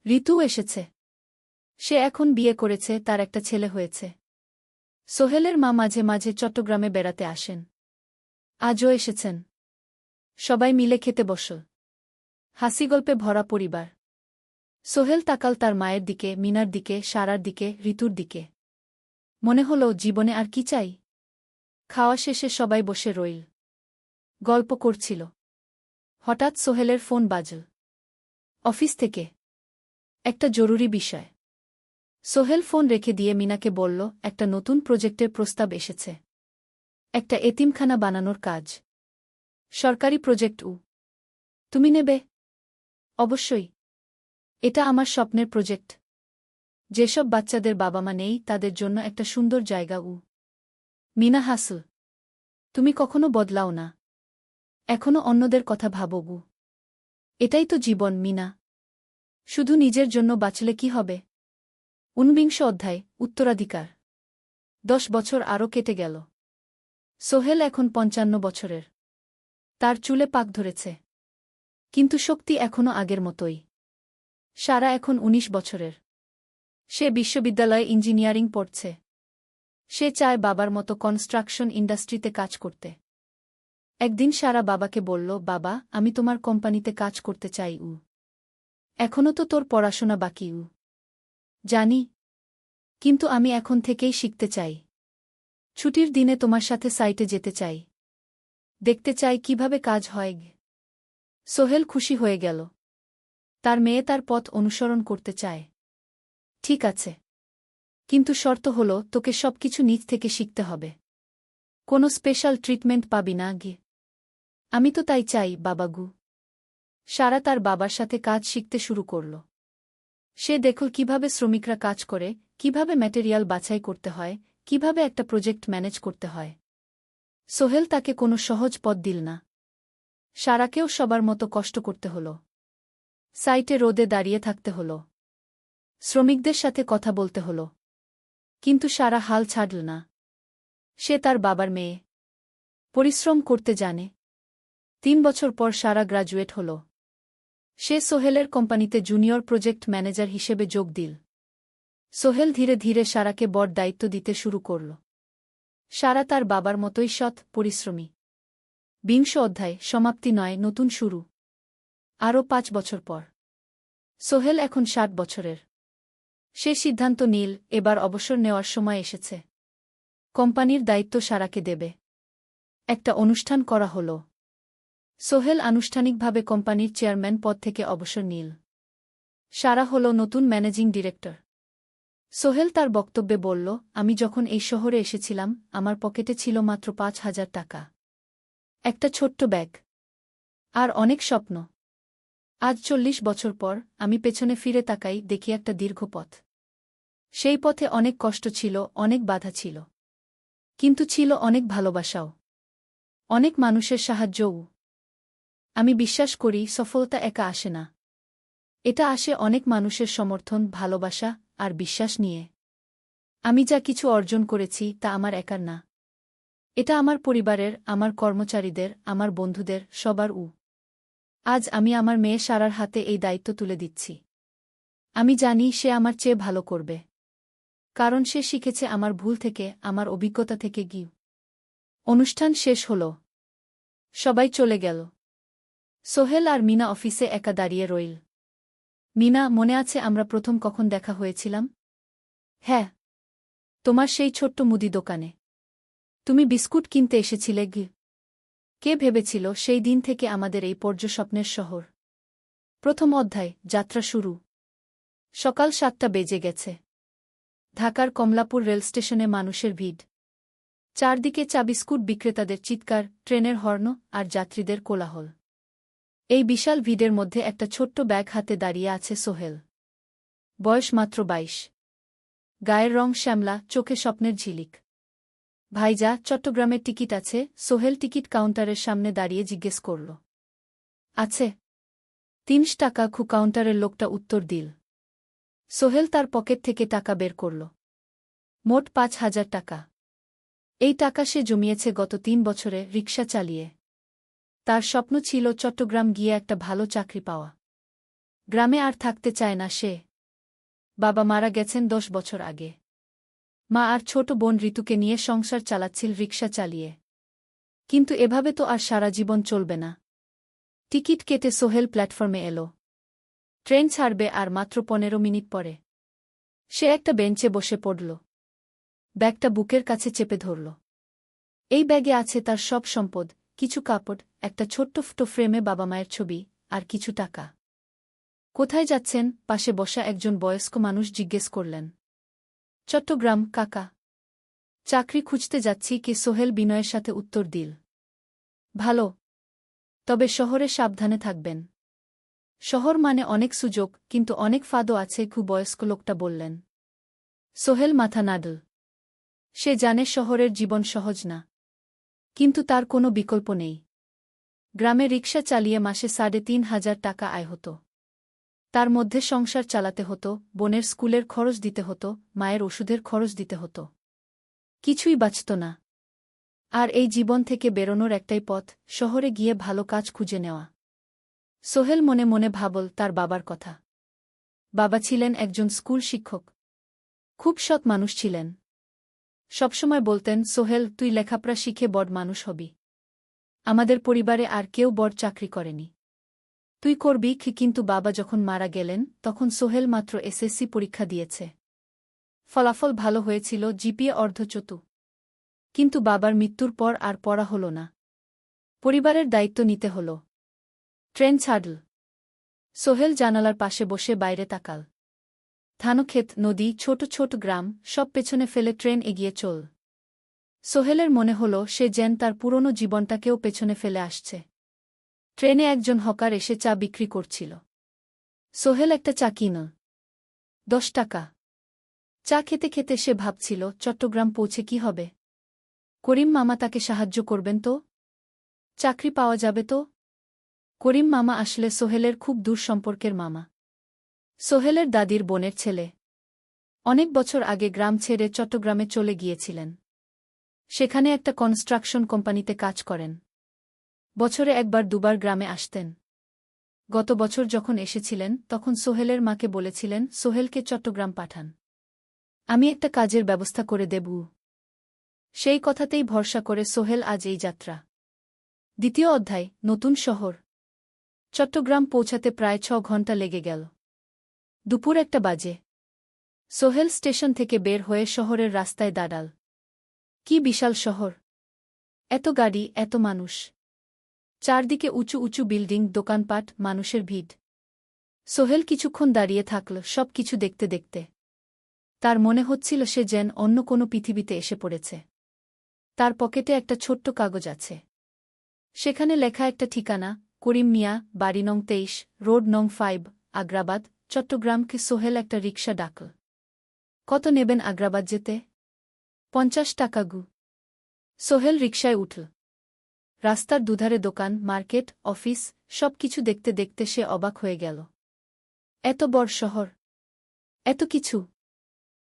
ঋতু এসেছে। সে এখন বিয়ে করেছে, তার একটা ছেলে হয়েছে। সোহেলের মা মাঝে মাঝে চট্টগ্রামে বেড়াতে আসেন। আজও এসেছেন। সবাই মিলে খেতে বসল। হাসিগল্পে ভরা পরিবার। সোহেল তাকাল তার মায়ের দিকে, মিনার দিকে, সারার দিকে, ঋতুর দিকে। মনে হল জীবনে আর কি চাই? খাওয়া শেষে সবাই বসে রইল। গল্প করছিল। হঠাৎ সোহেলের ফোন বাজল। অফিস থেকে। একটা জরুরি বিষয়। সোহেল ফোন রেখে দিয়ে মিনাকে বলল, একটা নতুন প্রজেক্টের প্রস্তাব এসেছে। একটা এতিমখানা বানানোর কাজ। সরকারি প্রজেক্ট। তুমি নেবে? অবশ্যই। এটা আমার স্বপ্নের প্রজেক্ট। যেসব বাচ্চাদের বাবা মা নেই তাদের জন্য একটা সুন্দর জায়গা। মিনা হাসল। তুমি কখনো বদলাও না। এখনো অন্যদের কথা ভাবো। এটাই তো জীবন মিনা। শুধু নিজের জন্য বাঁচলে কি হবে? ঊনবিংশ অধ্যায়, উত্তরাধিকার। 10 বছর আরও কেটে গেল। সোহেল এখন 55 বছরের। তার চুলে পাক ধরেছে। কিন্তু শক্তি এখনো আগের মতোই। সারা এখন 19 বছরের। সে বিশ্ববিদ্যালয়ে ইঞ্জিনিয়ারিং পড়ছে। সে চায় বাবার মতো কনস্ট্রাকশন ইন্ডাস্ট্রিতে কাজ করতে। একদিন সারা বাবাকে বলল, বাবা, আমি তোমার কোম্পানিতে কাজ করতে চাই। এখনও তো তোর পড়াশোনা বাকি। জানি। কিন্তু আমি এখন থেকেই শিখতে চাই। ছুটির দিনে তোমার সাথে সাইটে যেতে চাই। দেখতে চাই কিভাবে কাজ হয়। সোহেল খুশি হয়ে গেল। তার মেয়ে তার পথ অনুসরণ করতে চায়। ঠিক আছে। কিন্তু শর্ত হল, তোকে সবকিছু নিজ থেকে শিখতে হবে। কোনো স্পেশাল ট্রিটমেন্ট পাবি না। আমি তো তাই চাই বাবাগু। সারা তার বাবার সাথে কাজ শিখতে শুরু করল। সে দেখল কিভাবে শ্রমিকরা কাজ করে, কিভাবে ম্যাটেরিয়াল বাছাই করতে হয়, কিভাবে একটা প্রজেক্ট ম্যানেজ করতে হয়। সোহেল তাকে কোনো সহজ পথ দিল না। সারাকেও সবার মতো কষ্ট করতে হল। সাইটে রোদে দাঁড়িয়ে থাকতে হল। শ্রমিকদের সাথে কথা বলতে হল। কিন্তু সারা হাল ছাড়ল না। সে তার বাবার মেয়ে। পরিশ্রম করতে জানে। 3 বছর পর সারা গ্রাজুয়েট হল। সে সোহেলের কোম্পানিতে জুনিয়র প্রজেক্ট ম্যানেজার হিসেবে যোগ দিল। সোহেল ধীরে ধীরে সারাকে বড় দায়িত্ব দিতে শুরু করল। সারা তার বাবার মতোই সৎ, পরিশ্রমী। 20 অধ্যায়, সমাপ্তি নয়, নতুন শুরু। আরও 5 বছর পর। সোহেল এখন 60 বছরের। সে সিদ্ধান্ত নিল, এবার অবসর নেওয়ার সময় এসেছে। কোম্পানির দায়িত্ব সারাকে দেবে। একটা অনুষ্ঠান করা হল। সোহেল আনুষ্ঠানিকভাবে কোম্পানির চেয়ারম্যান পদ থেকে অবসর নিল। সারা হল নতুন ম্যানেজিং ডিরেক্টর। সোহেল তার বক্তব্যে বলল, আমি যখন এই শহরে এসেছিলাম আমার পকেটে ছিল মাত্র 5,000 টাকা। একটা ছোট্ট ব্যাগ। আর অনেক স্বপ্ন। আজ 40 বছর পর আমি পেছনে ফিরে তাকাই, দেখি একটা দীর্ঘ পথ। সেই পথে অনেক কষ্ট ছিল, অনেক বাধা ছিল। কিন্তু ছিল অনেক ভালোবাসাও। অনেক মানুষের সাহায্যও। আমি বিশ্বাস করি সফলতা একা আসে না। এটা আসে অনেক মানুষের সমর্থন, ভালোবাসা আর বিশ্বাস নিয়ে। আমি যা কিছু অর্জন করেছি তা আমার একার না। এটা আমার পরিবারের, আমার কর্মচারীদের, আমার বন্ধুদের, সবার। আজ আমি আমার মেয়ে সারার হাতে এই দায়িত্ব তুলে দিচ্ছি। আমি জানি সে আমার চেয়ে ভালো করবে। কারণ সে শিখেছে আমার ভুল থেকে, আমার অভিজ্ঞতা থেকে। অনুষ্ঠান শেষ হল। সবাই চলে গেল। সোহেল আর মিনা অফিসে একা দাঁড়িয়ে রইল। মিনা, মনে আছে আমরা প্রথম কখন দেখা হয়েছিলাম? হ্যাঁ, তোমার সেই ছোট্ট মুদি দোকানে। তুমি বিস্কুট কিনতে এসেছিলে। কে ভেবেছিল সেই দিন থেকে আমাদের এই পর্যস্বপ্নের শহর? প্রথম অধ্যায়, যাত্রা শুরু। সকাল 7টা বেজে গেছে। ঢাকার কমলাপুর রেলস্টেশনে মানুষের ভিড়। চারদিকে চা বিস্কুট বিক্রেতাদের চিৎকার, ট্রেনের হর্ন আর যাত্রীদের কোলাহল। এই বিশাল ভিড়ের মধ্যে একটা ছোট্ট ব্যাগ হাতে দাঁড়িয়ে আছে সোহেল। বয়স মাত্র 22। গায়ের রং শ্যামলা, চোখে স্বপ্নের ঝিলিক। ভাইজা, চট্টগ্রামের টিকিট আছে? সোহেল টিকিট কাউন্টারের সামনে দাঁড়িয়ে জিজ্ঞেস করল। আছে। ৩০ টাকা। কাউন্টারের লোকটা উত্তর দিল। সোহেল তার পকেট থেকে টাকা বের করল। মোট ৫,০০০ টাকা। এই টাকা সে জমিয়েছে গত ৩ বছরে রিকশা চালিয়ে। তার স্বপ্ন ছিল চট্টগ্রাম গিয়ে একটা ভালো চাকরি পাওয়া। গ্রামে আর থাকতে চায় না সে। বাবা মারা গেছেন ১০ বছর আগে। মা আর ছোট বোন ঋতুকে নিয়ে সংসার চালাচ্ছিল রিকশা চালিয়ে। কিন্তু এভাবে তো আর সারা জীবন চলবে না। টিকিট কেটে সোহেল প্ল্যাটফর্মে এলো। ট্রেন ছাড়বে আর মাত্র ১৫ মিনিট পরে। সে একটা বেঞ্চে বসে পড়ল। ব্যাগটা বুকের কাছে চেপে ধরল। এই ব্যাগে আছে তার সব সম্পদ, কিছু কাপড়, একটা ছোট্ট ফটো ফ্রেমে বাবা মায়ের ছবি, আর কিছু টাকা। কোথায় যাচ্ছেন? পাশে বসা একজন বয়স্ক মানুষ জিজ্ঞেস করলেন। চট্টগ্রাম কাকা। চাকরি খুঁজতে যাচ্ছি। সোহেল বিনয়ের সাথে উত্তর দিল। ভালো। তবে শহরে সাবধানে থাকবেন। শহর মানে অনেক সুযোগ, কিন্তু অনেক ফাঁদও আছে। বয়স্ক লোকটা বললেন। সোহেল মাথা নাড়ল। সে জানে শহরের জীবন সহজ না। কিন্তু তার কোনো বিকল্প নেই। গ্রামে রিকশা চালিয়ে মাসে ৩,৫০০ টাকা আয় হতো। তার মধ্যে সংসার চালাতে হতো, বোনের স্কুলের খরচ দিতে হতো, মায়ের ওষুধের খরচ দিতে হতো। কিছুই বাঁচত না। আর এই জীবন থেকে বেরোনোর একটাই পথ, শহরে গিয়ে ভালো কাজ খুঁজে নেওয়া। সোহেল মনে মনে ভাবল তার বাবার কথা। বাবা ছিলেন একজন স্কুল শিক্ষক। খুব সৎ মানুষ ছিলেন। সবসময় বলতেন, সোহেল, তুই লেখাপড়া শিখে বড় মানুষ হবি। আমাদের পরিবারে আর কেউ বড় চাকরি করেনি। তুই করবি। কিন্তু বাবা যখন মারা গেলেন তখন সোহেল মাত্র এসএসসি পরীক্ষা দিয়েছে। ফলাফল ভালো হয়েছিল, জিপিএ অর্ধচতু। কিন্তু বাবার মৃত্যুর পর আর পড়া হল না। পরিবারের দায়িত্ব নিতে হল। ট্রেন ছাড়ল। সোহেল জানালার পাশে বসে বাইরে তাকাল। ধানক্ষেত, নদী, ছোট ছোট গ্রাম, সব পেছনে ফেলে ট্রেন এগিয়ে চল। সোহেলের মনে হল সে যেন তার পুরনো জীবনটাকেও পেছনে ফেলে আসছে। ট্রেনে একজন হকার এসে চা বিক্রি করছিল। সোহেল একটা চা কিনল। ১০ টাকা। চা খেতে খেতে সে ভাবছিল, চট্টগ্রাম পৌঁছে কি হবে? করিম মামা তাকে সাহায্য করবেন তো? চাকরি পাওয়া যাবে তো? করিম মামা আসলে সোহেলের খুব দূর সম্পর্কের মামা। সোহেলের দাদির বোনের ছেলে। অনেক বছর আগে গ্রাম ছেড়ে চট্টগ্রামে চলে গিয়েছিলেন। সেখানে একটা কনস্ট্রাকশন কোম্পানিতে কাজ করেন। বছরে একবার দুবার গ্রামে আসতেন। গত বছর যখন এসেছিলেন তখন সোহেলের মাকে বলেছিলেন, সোহেলকে চট্টগ্রাম পাঠান। আমি একটা কাজের ব্যবস্থা করে দেব। সেই কথাতেই ভরসা করে সোহেল আজ এই যাত্রা। দ্বিতীয় অধ্যায়, নতুন শহর। চট্টগ্রাম পৌঁছাতে প্রায় ৬ ঘণ্টা লেগে গেল। দুপুর ১টা বাজে। সোহেল স্টেশন থেকে বের হয়ে শহরের রাস্তায় দাঁড়াল। কি বিশাল শহর! এত গাড়ি, এত মানুষ। চারদিকে উঁচু উঁচু বিল্ডিং, দোকানপাট, মানুষের ভিড়। সোহেল কিছুক্ষণ দাঁড়িয়ে থাকল সব কিছু দেখতে দেখতে। তার মনে হচ্ছিল সে যেন অন্য কোনো পৃথিবীতে এসে পড়েছে। তার পকেটে একটা ছোট্ট কাগজ আছে। সেখানে লেখা একটা ঠিকানা, করিম মিয়া, বাড়ি নং ২৩, রোড নং ৫, আগ্রাবাদ, চট্টগ্রামকে। সোহেল একটা রিকশা ডাকল। কত নেবেন আগ্রাবাদ যেতে? ৫০ টাকা। সোহেল রিকশায় উঠল। রাস্তার দুধারে দোকান, মার্কেট, অফিস, সব কিছু দেখতে দেখতে সে অবাক হয়ে গেল। এত বড় শহর! এত কিছু!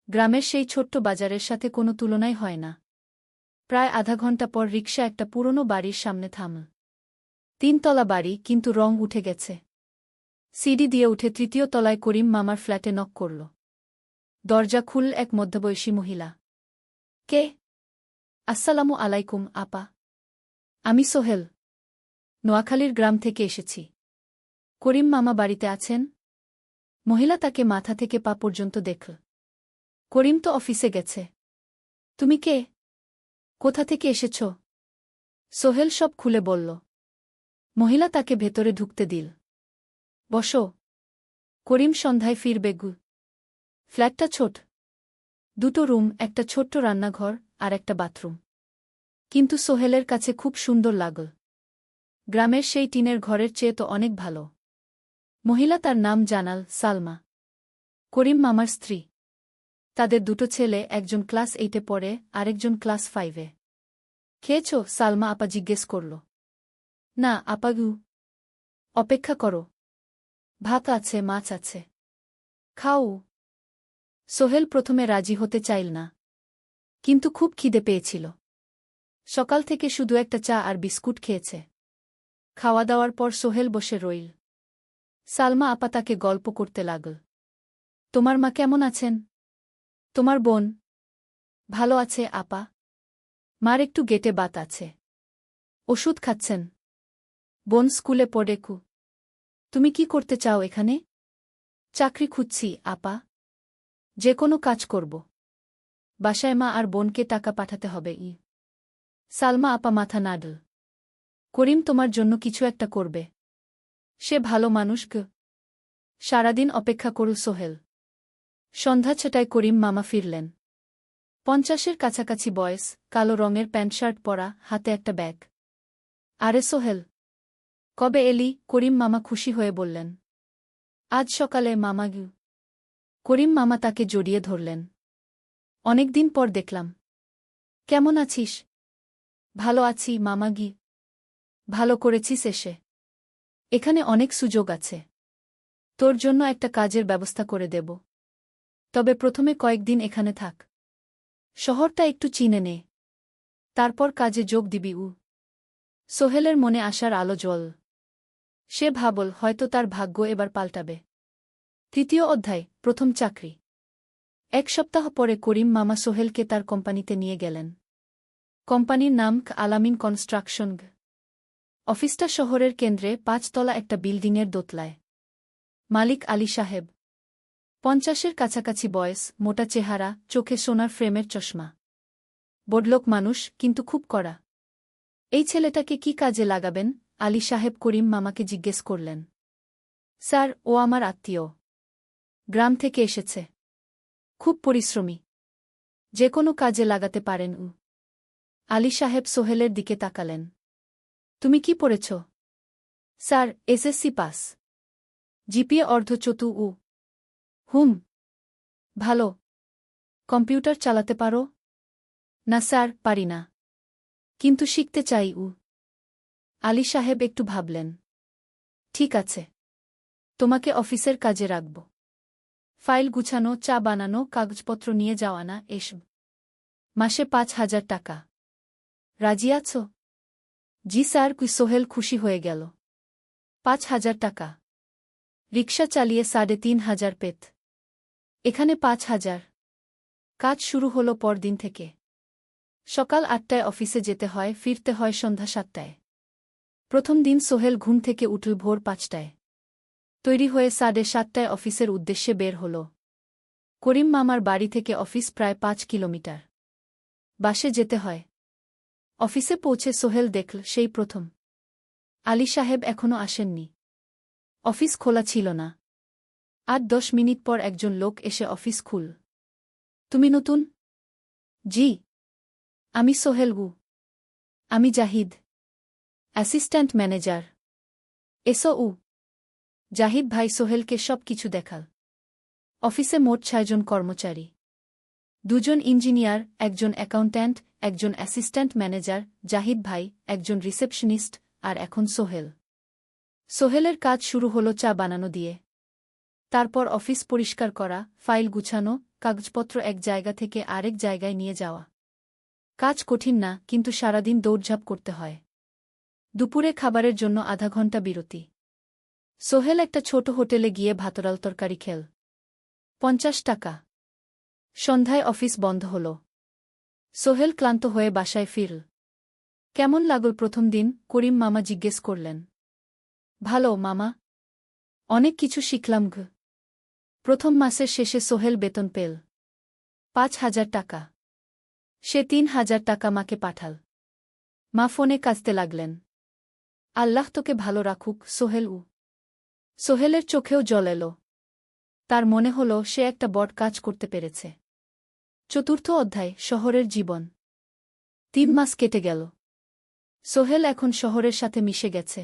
গ্রামের সেই ছোট্ট বাজারের সাথে কোনো তুলনাই হয় না। প্রায় আধা ঘণ্টা পর রিকশা একটা পুরনো বাড়ির সামনে থামল। 3 তলা বাড়ি, কিন্তু রং উঠে গেছে। সিঁড়ি দিয়ে উঠে 3য় তলায় করিম মামার ফ্ল্যাটে নক করল। দরজা খুলল এক মধ্যবয়সী মহিলা। কে? আসসালামু আলাইকুম আপা। আমি সোহেল। নোয়াখালীর গ্রাম থেকে এসেছি। করিম মামা বাড়িতে আছেন? মহিলা তাকে মাথা থেকে পা পর্যন্ত দেখল। করিম তো অফিসে গেছে। তুমি কে? কোথা থেকে এসেছ? সোহেল সব খুলে বলল। মহিলা তাকে ভেতরে ঢুকতে দিল। বসো। করিম সন্ধ্যায় ফিরবে গু। ফ্ল্যাটটা ছোট। 2টো রুম, একটা ছোট্ট রান্নাঘর আর একটা বাথরুম। কিন্তু সোহেলের কাছে খুব সুন্দর লাগল। গ্রামের সেই টিনের ঘরের চেয়ে তো অনেক ভালো। মহিলা তার নাম জানাল সালমা। করিম মামার স্ত্রী। তাদের 2টো ছেলে, একজন ক্লাস 8-এ পড়ে, আরেকজন ক্লাস 5-এ। খেয়েছ? সালমা আপা জিজ্ঞেস করল। না আপা গু। অপেক্ষা করো। ভাত আছে, মাছ আছে। খাও। সোহেল প্রথমে রাজি হতে চাইল না, কিন্তু খুব খিদে পেয়েছিল। সকাল থেকে শুধু একটা চা আর বিস্কুট খেয়েছে। খাওয়া দাওয়ার পর সোহেল বসে রইল। সালমা আপা তাকে গল্প করতে লাগল। তোমার মা কেমন আছেন? তোমার বোন? ভালো আছে আপা। মার একটু গেটে বাত আছে। ওষুধ খাচ্ছেন। বোন স্কুলে পড়ে কু। তুমি কি করতে চাও এখানে? চাকরি খুঁজছি আপা। যে কোনো কাজ করব। বাসায় মা আর বোনকে টাকা পাঠাতে হবে। সালমা আপা মাথা নাড়ল। করিম তোমার জন্য কিছু একটা করবে। সে ভালো মানুষ গ। সারাদিন অপেক্ষা করু সোহেল। সন্ধ্যা 6টায় করিম মামা ফিরলেন। 50-এর কাছাকাছি বয়স, কালো রঙের প্যান্ট শার্ট পরা, হাতে একটা ব্যাগ। আরে সোহেল, কবে এলি? করিম মামা খুশি হয়ে বললেন। আজ সকালে মামা গু। করিম মামা তাকে জড়িয়ে ধরলেন। অনেকদিন পর দেখলাম। কেমন আছিস? ভালো আছি মামা গি। ভালো করেছিস এসে। এখানে অনেক সুযোগ আছে। তোর জন্য একটা কাজের ব্যবস্থা করে দেব। তবে প্রথমে কয়েকদিন এখানে থাক। শহরটা একটু চিনে নে। তারপর কাজে যোগ দিবি। সোহেলের মনে আসার আলো জ্বল। সে ভাবল হয়তো তার ভাগ্য এবার পাল্টাবে। 3য় অধ্যায়, প্রথম চাকরি। 1 সপ্তাহ পরে করিম মামা সোহেলকে তার কোম্পানিতে নিয়ে গেলেন। কোম্পানির নাম আলামিন কনস্ট্রাকশন। অফিসটা শহরের কেন্দ্রে, 5 তলা একটা বিল্ডিংয়ের দোতলায়। মালিক আলী সাহেব। 50-এর কাছাকাছি বয়স, মোটা চেহারা, চোখে সোনার ফ্রেমের চশমা। বড়লোক মানুষ, কিন্তু খুব কড়া। এই ছেলেটাকে কি কাজে লাগাবেন? আলী সাহেব করিম মামাকে জিজ্ঞেস করলেন। স্যার, ও আমার আত্মীয়। গ্রাম থেকে এসেছে। খুব পরিশ্রমী। যে কোনো কাজে লাগাতে পারেন। আলী সাহেব সোহেলের দিকে তাকালেন। তুমি কি পড়েছ? Sir, SSC pass. জিপিএ অর্ধচতু। হুম। ভালো। কম্পিউটার চালাতে পারো? না স্যার, পারি না। কিন্তু শিখতে চাই। আলী সাহেব একটু ভাবলেন। ঠিক আছে। তোমাকে অফিসের কাজে রাখব। ফাইল গুছানো, চা বানানো, কাগজপত্র নিয়ে যাওয়া, না এসব। মাসে 5,000 টাকা। রাজি আছো? জি স্যার। সোহেল খুশি হয়ে গেল। 5,000 টাকা। রিকশা চালিয়ে 3,500 পেত। এখানে 5,000। কাজ শুরু হলো পরদিন থেকে। সকাল 8টায় অফিসে যেতে হয়, ফিরতে হয় সন্ধ্যা 7টায়। প্রথম দিন সোহেল ঘুম থেকে উঠল ভোর 5টায়। তৈরি হয়ে 7:30টায় অফিসের উদ্দেশ্যে বের হল। করিম মামার বাড়ি থেকে অফিস প্রায় 5 কিলোমিটার। বাসে যেতে হয়। অফিসে পৌঁছে সোহেল দেখল সেই প্রথম আলী সাহেব এখনো আসেননি। অফিস খোলা ছিল না। 8-10 মিনিট পর একজন লোক এসে অফিস খুল। তুমি নতুন? জি। আমি সোহেল গু। আমি জাহিদ, অ্যাসিস্ট্যান্ট ম্যানেজার। এসো। জাহিদ ভাই সোহেলকে সব কিছু দেখাল। অফিসে মোট 6 জন কর্মচারী। 2 জন ইঞ্জিনিয়ার, একজন অ্যাকাউন্ট্যান্ট, একজন অ্যাসিস্ট্যান্ট ম্যানেজার, জাহিদ ভাই, একজন রিসেপশনিস্ট, আর এখন সোহেল। সোহেলের কাজ শুরু হলো চা বানানো দিয়ে। তারপর অফিস পরিষ্কার করা, ফাইল গুছানো, কাগজপত্র এক জায়গা থেকে আরেক জায়গায় নিয়ে যাওয়া। কাজ কঠিন না, কিন্তু সারাদিন দৌড়ঝাঁপ করতে হয়। দুপুরে খাবারের জন্য আধা ঘন্টা বিরতি। সোহেল একটা ছোট হোটেলে গিয়ে ভাতডাল তরকারি খেল। 50 টাকা। সন্ধ্যায় অফিস বন্ধ হল। সোহেল ক্লান্ত হয়ে বাসায় ফিরল। কেমন লাগল প্রথম দিন? করিম মামা জিজ্ঞেস করলেন। ভালো মামা। অনেক কিছু শিখলাম। প্রথম মাসের শেষে সোহেল বেতন পেল 5,000 টাকা। সে 3,000 টাকা মাকে পাঠাল। মা ফোনে কাঁদতে লাগলেন। আল্লাহ তোকে ভালো রাখুক সোহেল। সোহেলের চোখেও জল এলো। তার মনে হল সে একটা বড় কাজ করতে পেরেছে। চতুর্থ অধ্যায়, শহরের জীবন। 3 মাস কেটে গেল। সোহেল এখন শহরের সাথে মিশে গেছে।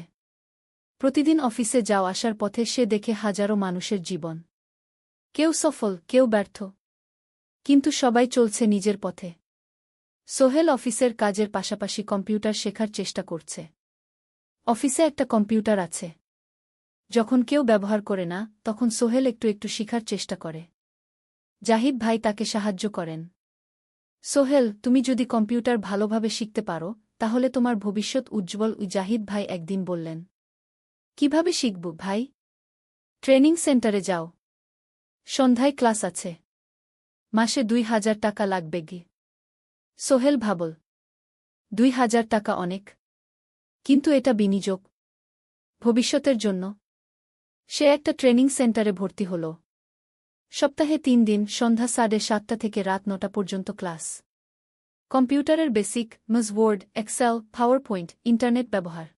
প্রতিদিন অফিসে যাওয়া আসার পথে সে দেখে হাজারো মানুষের জীবন। কেউ সফল, কেউ ব্যর্থ, কিন্তু সবাই চলছে নিজের পথে। সোহেল অফিসের কাজের পাশাপাশি কম্পিউটার শেখার চেষ্টা করছে। অফিসে একটা কম্পিউটার আছে। যখন কেউ ব্যবহার করে না, তখন সোহেল একটু একটু শিখার চেষ্টা করে। জাহিদ ভাই তাকে সাহায্য করেন। সোহেল, তুমি যদি কম্পিউটার ভালোভাবে শিখতে পারো, তাহলে তোমার ভবিষ্যৎ উজ্জ্বল। জাহিদ ভাই একদিন বললেন। কিভাবে শিখব ভাই? ট্রেনিং সেন্টারে যাও। সন্ধ্যায় ক্লাস আছে। মাসে 2,000 টাকা লাগবে গি। সোহেল ভাবল, 2,000 টাকা অনেক, কিন্তু এটা বিনিয়োগ, ভবিষ্যতের জন্য। সে একটা ট্রেনিং সেন্টারে ভর্তি হল। সপ্তাহে 3 দিন, সন্ধ্যা 7:30 থেকে রাত 9টা পর্যন্ত ক্লাস। কম্পিউটারের basic, MS Word, Excel, PowerPoint, internet ব্যবহার।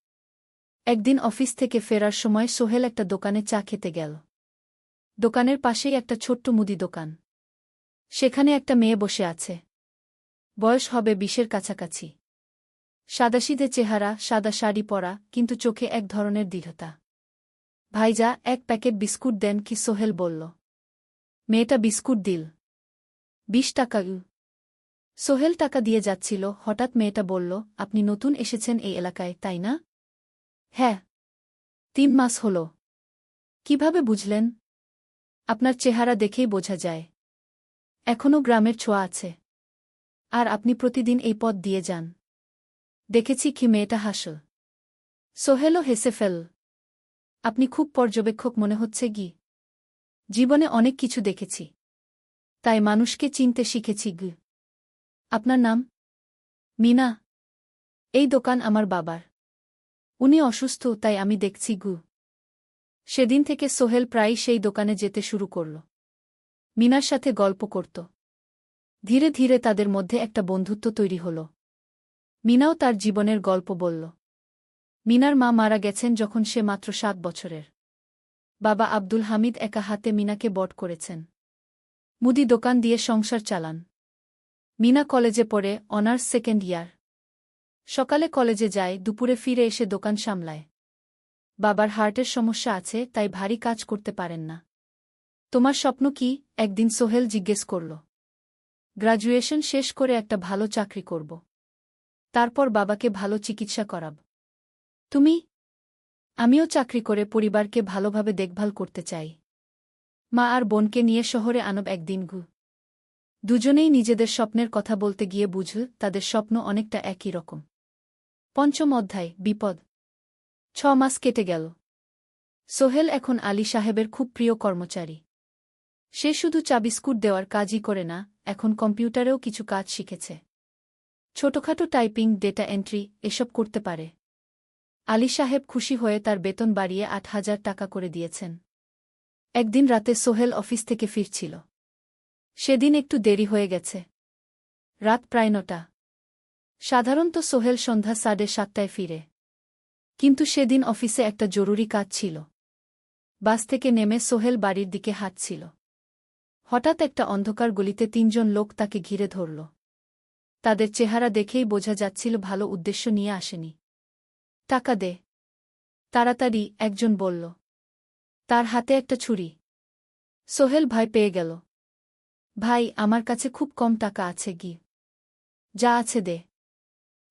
একদিন অফিস থেকে ফেরার সময় সোহেল একটা দোকানে চা খেতে গেল। দোকানের পাশেই একটা ছোট্ট মুদি দোকান। সেখানে একটা মেয়ে বসে আছে। বয়স হবে 20-এর কাছাকাছি। সাদাসিধে চেহারা, সাদা শাড়ি পরা, কিন্তু চোখে এক ধরনের দৃঢ়তা। ভাইজা, 1 প্যাকেট বিস্কুট দেন কি? সোহেল বলল। মেয়েটা বিস্কুট দিল। 20 টাকা। সোহেল টাকা দিয়ে যাচ্ছিল, হঠাৎ মেয়েটা বলল, আপনি নতুন এসেছেন এই এলাকায়, তাই না? হ্যাঁ। 3 মাস হল। কিভাবে বুঝলেন? আপনার চেহারা দেখেই বোঝা যায়। এখনও গ্রামের ছোঁয়া আছে। আর আপনি প্রতিদিন এই পথ দিয়ে যান। দেখেছি কি? মেয়েটা হাসল। সোহেলও হেসে ফেল। আপনি খুব পর্যবেক্ষক মনে হচ্ছে গি। জীবনে অনেক কিছু দেখেছি, তাই মানুষকে চিনতে শিখেছি গি। আপনার নাম? মিনা। এই দোকান আমার বাবার। উনি অসুস্থ, তাই আমি দেখছি গু। সেদিন থেকে সোহেল প্রায়ই সেই দোকানে যেতে শুরু করল। মিনার সাথে গল্প করত। ধীরে ধীরে তাদের মধ্যে একটা বন্ধুত্ব তৈরি হল। মিনাও তার জীবনের গল্প বলল। মিনার মা মারা গেছেন যখন সে মাত্র 7 বছরের। বাবা আব্দুল হামিদ একা হাতে মিনাকে বড় করেছেন। মুদি দোকান দিয়ে সংসার চালান। মিনা কলেজে পড়ে, অনার্স 2nd ইয়ার। সকালে কলেজে যায়, দুপুরে ফিরে এসে দোকান সামলায়। বাবার হার্টের সমস্যা আছে, তাই ভারী কাজ করতে পারেন না। তোমার স্বপ্ন কি? একদিন সোহেল জিজ্ঞেস করল। গ্র্যাজুয়েশন শেষ করে একটা ভালো চাকরি করব। তারপর বাবাকে ভালো চিকিৎসা করাব। তুমি? আমিও চাকরি করে পরিবারকে ভালোভাবে দেখভাল করতে চাই। মা আর বোনকে নিয়ে শহরে আনব একদিন গু। দুজনেই নিজেদের স্বপ্নের কথা বলতে গিয়ে বুঝল তাদের স্বপ্ন অনেকটা একই রকম। 5ম অধ্যায়, বিপদ। 6 মাস কেটে গেল। সোহেল এখন আলী সাহেবের খুব প্রিয় কর্মচারী। সে শুধু চা বিস্কুট দেওয়ার কাজই করে না, এখন কম্পিউটারেও কিছু কাজ শিখেছে। ছোটখাটো টাইপিং, ডেটা এন্ট্রি, এসব করতে পারে। আলী সাহেব খুশি হয়ে তার বেতন বাড়িয়ে 8,000 টাকা করে দিয়েছেন। একদিন রাতে সোহেল অফিস থেকে ফিরছিল। সেদিন একটু দেরি হয়ে গেছে। রাত প্রায় 9টা। সাধারণত সোহেল সন্ধ্যা 7:30টায় ফিরে। কিন্তু সেদিন অফিসে একটা জরুরি কাজ ছিল। বাস থেকে নেমে সোহেল বাড়ির দিকে হাঁটছিল। হঠাৎ একটা অন্ধকার গলিতে 3 জন লোক তাকে ঘিরে ধরল। তাদের চেহারা দেখেই বোঝা যাচ্ছিল ভালো উদ্দেশ্য নিয়ে আসেনি। টাকা দে তাড়াতাড়ি, একজন বলল। তার হাতে একটা ছুরি। সোহেল ভয় পেয়ে গেল। ভাই, আমার কাছে খুব কম টাকা আছে গি। যা আছে দে,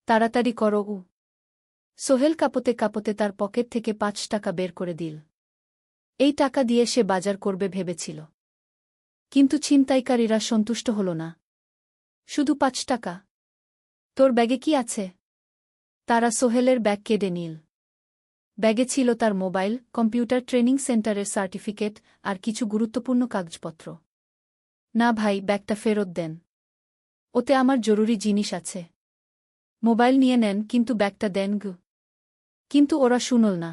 তাড়াতাড়ি করো। সোহেল কাঁপতে কাঁপতে তার পকেট থেকে 5 টাকা বের করে দিল। এই টাকা দিয়ে সে বাজার করবে ভেবেছিল। কিন্তু ছিনতাইকারীরা সন্তুষ্ট হল না। শুধু 5 টাকা। তোর ব্যাগে কি আছে? তারা সোহেলের ব্যাগ কেড়ে নিল। ব্যাগে ছিল তার মোবাইল, কম্পিউটার ট্রেনিং সেন্টারের সার্টিফিকেট আর কিছু গুরুত্বপূর্ণ কাগজপত্র। না ভাই, ব্যাগটা ফেরত দেন। ওতে আমার জরুরি জিনিস আছে। মোবাইল নিয়ে নেন, কিন্তু ব্যাগটা দেন গু। কিন্তু ওরা শুনল না।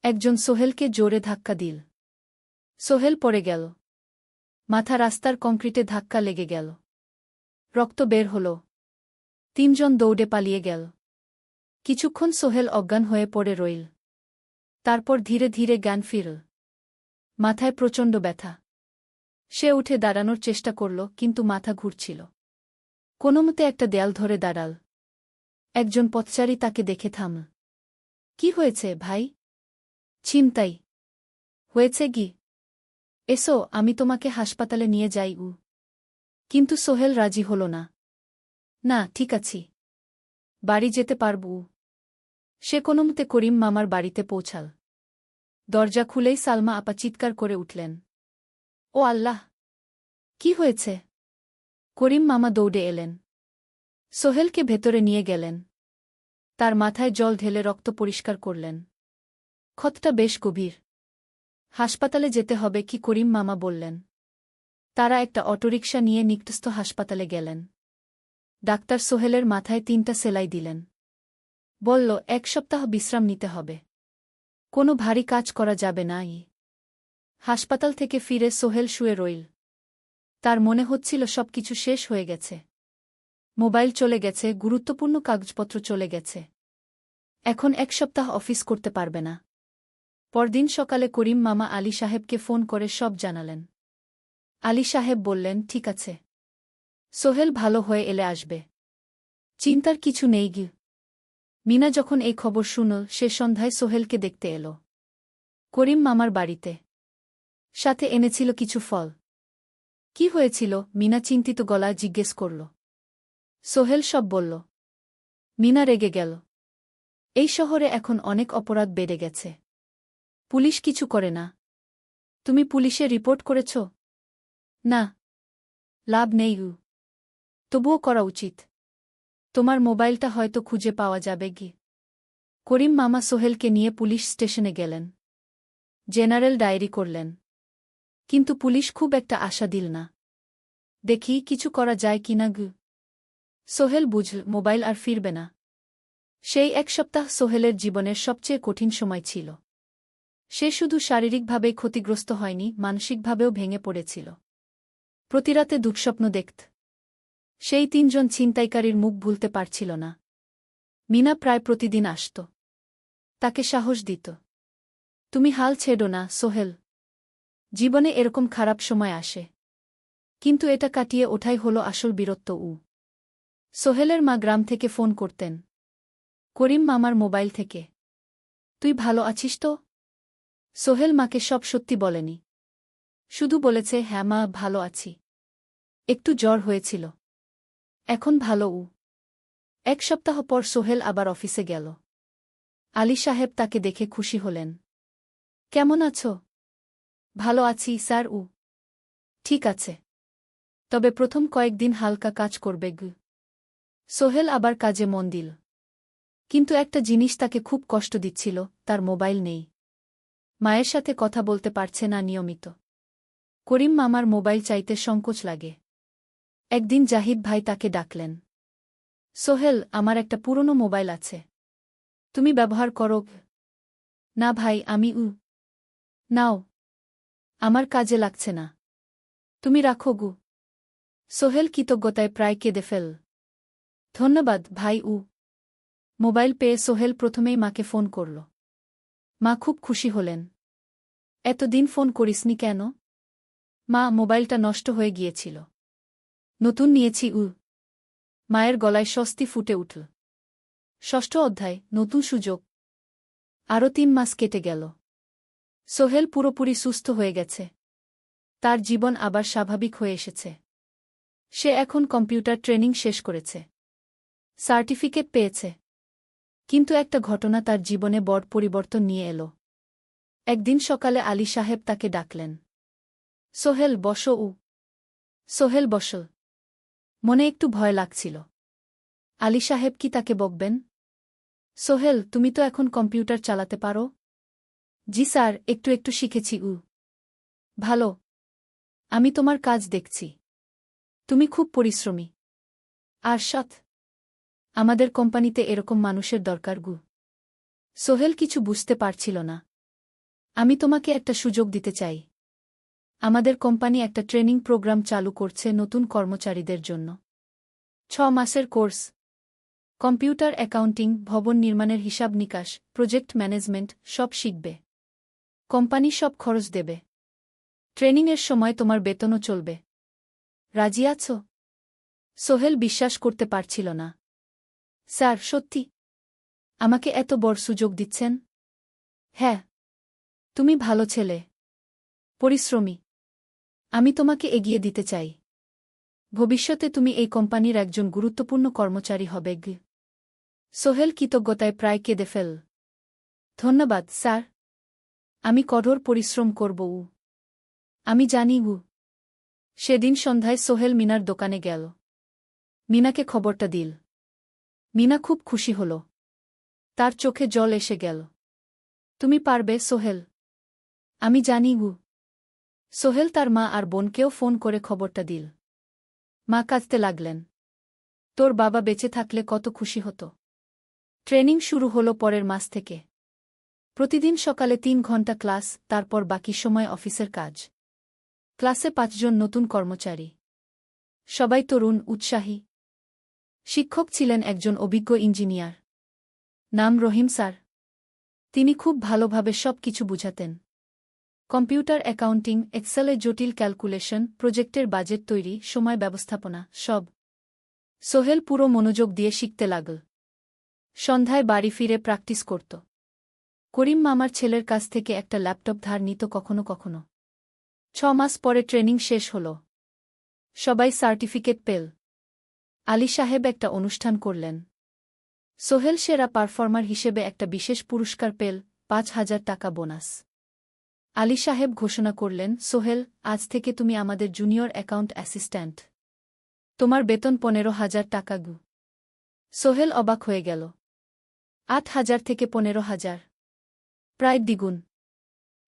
একজন সোহেলকে জোরে ধাক্কা দিল। সোহেল পড়ে গেল। মাথা রাস্তার কংক্রিটে ধাক্কা লেগে গেল। রক্ত বের হল। তিনজন দৌড়ে পালিয়ে গেল। কিছুক্ষণ সোহেল অজ্ঞান হয়ে পড়ে রইল। তারপর ধীরে ধীরে জ্ঞান ফিরল। মাথায় প্রচণ্ড ব্যথা। সে উঠে দাঁড়ানোর চেষ্টা করল, কিন্তু মাথা ঘুরছিল। কোনোমতে একটা দেয়াল ধরে দাঁড়াল। একজন পথচারী তাকে দেখে থামল। কি হয়েছে ভাই? ছিনতাই হয়েছে কি? এসো, আমি তোমাকে হাসপাতালে নিয়ে যাই। কিন্তু সোহেল রাজি হল না। না, ঠিক আছি, বাড়ি যেতে পারব। সে কোনোমতে করিম মামার বাড়িতে পৌঁছাল। দরজা খুলেই সালমা আপা চিৎকার করে উঠলেন। ও আল্লাহ! কি হয়েছে? করিম মামা দৌড়ে এলেন। সোহেলকে ভেতরে নিয়ে গেলেন। তার মাথায় জল ঢেলে রক্ত পরিষ্কার করলেন। ক্ষতটা বেশ গভীর। হাসপাতালে যেতে হবে কি? করিম মামা বললেন। তারা একটা অটোরিকশা নিয়ে নিকটস্থ হাসপাতালে গেলেন। ডাক্তার সোহেলের মাথায় 3টা সেলাই দিলেন। বলল, 1 সপ্তাহ বিশ্রাম নিতে হবে। কোনো ভারী কাজ করা যাবে না। হাসপাতাল থেকে ফিরে সোহেল শুয়ে রইল। তার মনে হচ্ছিল সবকিছু শেষ হয়ে গেছে। মোবাইল চলে গেছে, গুরুত্বপূর্ণ কাগজপত্র চলে গেছে। এখন 1 সপ্তাহ অফিস করতে পারবে না। পরদিন সকালে করিম মামা আলী সাহেবকে ফোন করে সব জানালেন। আলী সাহেব বললেন, ঠিক আছে, সোহেল ভালো হয়ে এলে আসবে, চিন্তার কিছু নেই গি। মিনা যখন এই খবর শুনল, সে সন্ধ্যায় সোহেলকে দেখতে এল করিম মামার বাড়িতে। সাথে এনেছিল কিছু ফল। কি হয়েছিল? মিনা চিন্তিত গলায় জিজ্ঞেস করল। সোহেল সব বলল। মিনা রেগে গেল। এই শহরে এখন অনেক অপরাধ বেড়ে গেছে। পুলিশ কিছু করে না। তুমি পুলিশে রিপোর্ট করেছ? না। লাভ নেই। তবুও করা উচিত। তোমার মোবাইলটা হয়তো খুঁজে পাওয়া যাবে গি। করিম মামা সোহেলকে নিয়ে পুলিশ স্টেশনে গেলেন। জেনারেল ডায়েরি করলেন। কিন্তু পুলিশ খুব একটা আশা দিল না। দেখি কিছু করা যায় কিনা গু। সোহেল বুঝল মোবাইল আর ফিরবে না। সেই 1 সপ্তাহ সোহেলের জীবনের সবচেয়ে কঠিন সময় ছিল। সে শুধু শারীরিকভাবেই ক্ষতিগ্রস্ত হয়নি, মানসিকভাবেও ভেঙে পড়েছিল। প্রতিরাতে দুঃস্বপ্ন দেখত। সেই 3জন ছিনতাইকারীর মুখ ভুলতে পারছিল না। মিনা প্রায় প্রতিদিন আসত। তাকে সাহস দিত। তুমি হাল ছেড়ো না সোহেল। জীবনে এরকম খারাপ সময় আসে। কিন্তু এটা কাটিয়ে ওঠাই হলো আসল বীরত্ব। সোহেলের মা গ্রাম থেকে ফোন করতেন। করিম মামার মোবাইল থেকে। তুই ভালো আছিস তো? সোহেল মাকে সব সত্যি বলেনি। শুধু বলেছে, হ্যাঁ মা, ভালো আছি। একটু জ্বর হয়েছিল। এখন ভালো। 1 সপ্তাহ পর সোহেল আবার অফিসে গেল। আলী সাহেব তাকে দেখে খুশি হলেন। কেমন আছো? ভালো আছি স্যার। ঠিক আছে, তবে প্রথম কয়েকদিন হালকা কাজ করবে গু। সোহেল আবার কাজে মন দিল। কিন্তু একটা জিনিস তাকে খুব কষ্ট দিচ্ছিল, তার মোবাইল নেই। মায়ের সাথে কথা বলতে পারছে না নিয়মিত। করিম মামার মোবাইল চাইতে সংকোচ লাগে। একদিন জাহিদ ভাই তাকে ডাকলেন। সোহেল, আমার একটা পুরনো মোবাইল আছে, তুমি ব্যবহার করো? না ভাই, আমি নাও, আমার কাজে লাগছে না, তুমি রাখো গু। সোহেল কৃতজ্ঞতায় প্রায় কেঁদে ফেল। ধন্যবাদ ভাই। মোবাইল পেয়ে সোহেল প্রথমেই মাকে ফোন করল। মা খুব খুশি হলেন। এতদিন ফোন করিসনি কেন? মা, মোবাইলটা নষ্ট হয়ে গিয়েছিল, নতুন নিয়েছি। মায়ের গলায় স্বস্তি ফুটে উঠল। 6ষ্ঠ অধ্যায়, নতুন সুযোগ। আরও 3 মাস কেটে গেল। সোহেল পুরোপুরি সুস্থ হয়ে গেছে। তার জীবন আবার স্বাভাবিক হয়ে এসেছে। সে এখন কম্পিউটার ট্রেনিং শেষ করেছে, সার্টিফিকেট পেয়েছে। কিন্তু একটা ঘটনা তার জীবনে বড় পরিবর্তন নিয়ে এলো। একদিন সকালে আলী সাহেব তাকে ডাকলেন। সোহেল, বসো। সোহেল বসল। মনে একটু ভয় লাগছিল। আলী সাহেব কি তাকে বকবেন? সোহেল, তুমি তো এখন কম্পিউটার চালাতে পারো? জি স্যার, একটু একটু শিখেছি। ভালো। আমি তোমার কাজ দেখছি। তুমি খুব পরিশ্রমী আর সৎ। আমাদের কোম্পানিতে এরকম মানুষের দরকার। সোহেল কিছু বুঝতে পারছিল না। আমি তোমাকে একটা সুযোগ দিতে চাই। আমাদের কোম্পানি একটা ট্রেনিং প্রোগ্রাম চালু করছে নতুন কর্মচারীদের জন্য। 6 মাসের কোর্স। কম্পিউটার অ্যাকাউন্টিং, ভবন নির্মাণের হিসাব নিকাশ, প্রজেক্ট ম্যানেজমেন্ট সব শিখবে। কোম্পানি সব খরচ দেবে। ট্রেনিংয়ের সময় তোমার বেতনও চলবে। রাজি আছো? সোহেল বিশ্বাস করতে পারছিল না। স্যার, সত্যি? আমাকে এত বড় সুযোগ দিচ্ছেন? হ্যাঁ। তুমি ভালো ছেলে, পরিশ্রমী। আমি তোমাকে এগিয়ে দিতে চাই। ভবিষ্যতে তুমি এই কোম্পানির একজন গুরুত্বপূর্ণ কর্মচারী হবে। সোহেল কৃতজ্ঞতায় প্রায় কেঁদে ফেল। ধন্যবাদ স্যার। আমি কঠোর পরিশ্রম করব। আমি জানি। সেদিন সন্ধ্যায় সোহেল মিনার দোকানে গেল। মিনাকে খবরটা দিল। মিনা খুব খুশি হল। তার চোখে জল এসে গেল। তুমি পারবে সোহেল। আমি জানি। সোহেল তার মা আর বোনকেও ফোন করে খবরটা দিল। মা কাঁদতে লাগলেন। তোর বাবা বেঁচে থাকলে কত খুশি হতো। ট্রেনিং শুরু হলো পরের মাস থেকে। প্রতিদিন সকালে 3 ঘন্টা ক্লাস, তারপর বাকি সময় অফিসের কাজ। ক্লাসে 5 জন নতুন কর্মচারী। সবাই তরুণ, উৎসাহী। শিক্ষক ছিলেন একজন অভিজ্ঞ ইঞ্জিনিয়ার। নাম রহিম স্যার। তিনি খুব ভালোভাবে সব কিছু বুঝাতেন। কম্পিউটার অ্যাকাউন্টিং, এক্সেলে জটিল ক্যালকুলেশন, প্রজেক্টের বাজেট তৈরি, সময় ব্যবস্থাপনা সব। সোহেল পুরো মনোযোগ দিয়ে শিখতে লাগল। সন্ধ্যায় বাড়ি ফিরে প্র্যাকটিস করত। করিম মামার ছেলের কাছ থেকে একটা ল্যাপটপ ধার নিত কখনো কখনো। 6 মাস পরে ট্রেনিং শেষ হল। সবাই সার্টিফিকেট পেল। আলী সাহেব একটা অনুষ্ঠান করলেন। সোহেল সেরা পারফর্মার হিসেবে একটা বিশেষ পুরস্কার পেল, 5,000 টাকা বোনাস। আলী সাহেব ঘোষণা করলেন, সোহেল, আজ থেকে তুমি আমাদের জুনিয়র অ্যাকাউন্ট অ্যাসিস্ট্যান্ট। তোমার বেতন 15,000 টাকা। সোহেল অবাক হয়ে গেল। 8,000 থেকে 15,000, প্রায় দ্বিগুণ।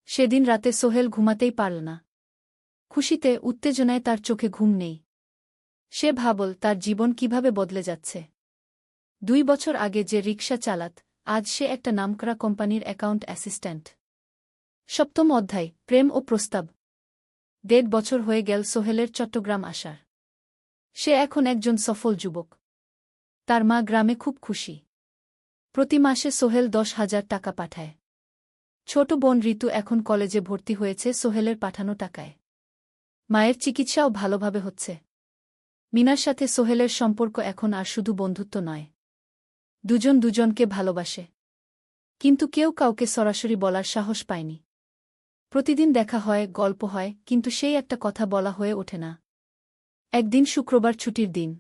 সেদিন রাতে সোহেল ঘুমাতেই পারল না। খুশিতে, উত্তেজনায় তার চোখে ঘুম নেই। সে ভাবল তার জীবন কিভাবে বদলে যাচ্ছে। 2 বছর আগে যে রিকশা চালাত, আজ সে একটা নামকরা কোম্পানির অ্যাকাউন্ট অ্যাসিস্ট্যান্ট। 7ম অধ্যায়, প্রেম ও প্রস্তাব। 1.5 বছর হয়ে গেল সোহেলের চট্টগ্রাম আসার। সে এখন একজন সফল যুবক। তার মা গ্রামে খুব খুশি। প্রতি মাসে সোহেল 10,000 টাকা পাঠায়। ছোট বোন ঋতু এখন কলেজে ভর্তি হয়েছে সোহেলের পাঠানো টাকায়। মায়ের চিকিৎসাও ভালোভাবে হচ্ছে। মিনার সাথে সোহেলের সম্পর্ক এখন আর শুধু বন্ধুত্ব নয়। দুজন দুজনকে ভালোবাসে। কিন্তু কেউ কাউকে সরাসরি বলার সাহস পায়নি। প্রতিদিন দেখা হয়, গল্প হয়, কিন্তু সেই একটা কথা বলা হয়ে ওঠে না। একদিন শুক্রবার ছুটির দিন।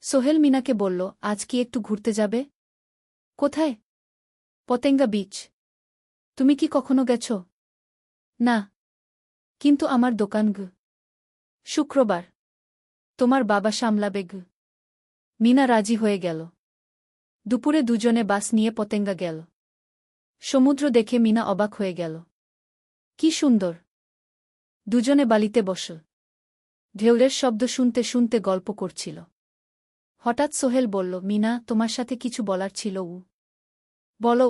সোহেল মিনাকে বলল, আজ কি একটু ঘুরতে যাবে? কোথায়? পতেঙ্গা বিচ। তুমি কি কখনো গেছ? না। কিন্তু আমার দোকান। শুক্রবার। তোমার বাবা সামলাবে। মিনা রাজি হয়ে গেল। দুপুরে দুজনে বাস নিয়ে পতেঙ্গা গেল। সমুদ্র দেখে মিনা অবাক হয়ে গেল। কি সুন্দর। দুজনে বালিতে বসল। ঢেউয়ের শব্দ শুনতে শুনতে গল্প করছিল। হঠাৎ সোহেল বলল, মিনা, তোমার সাথে কিছু বলার ছিল। বলো।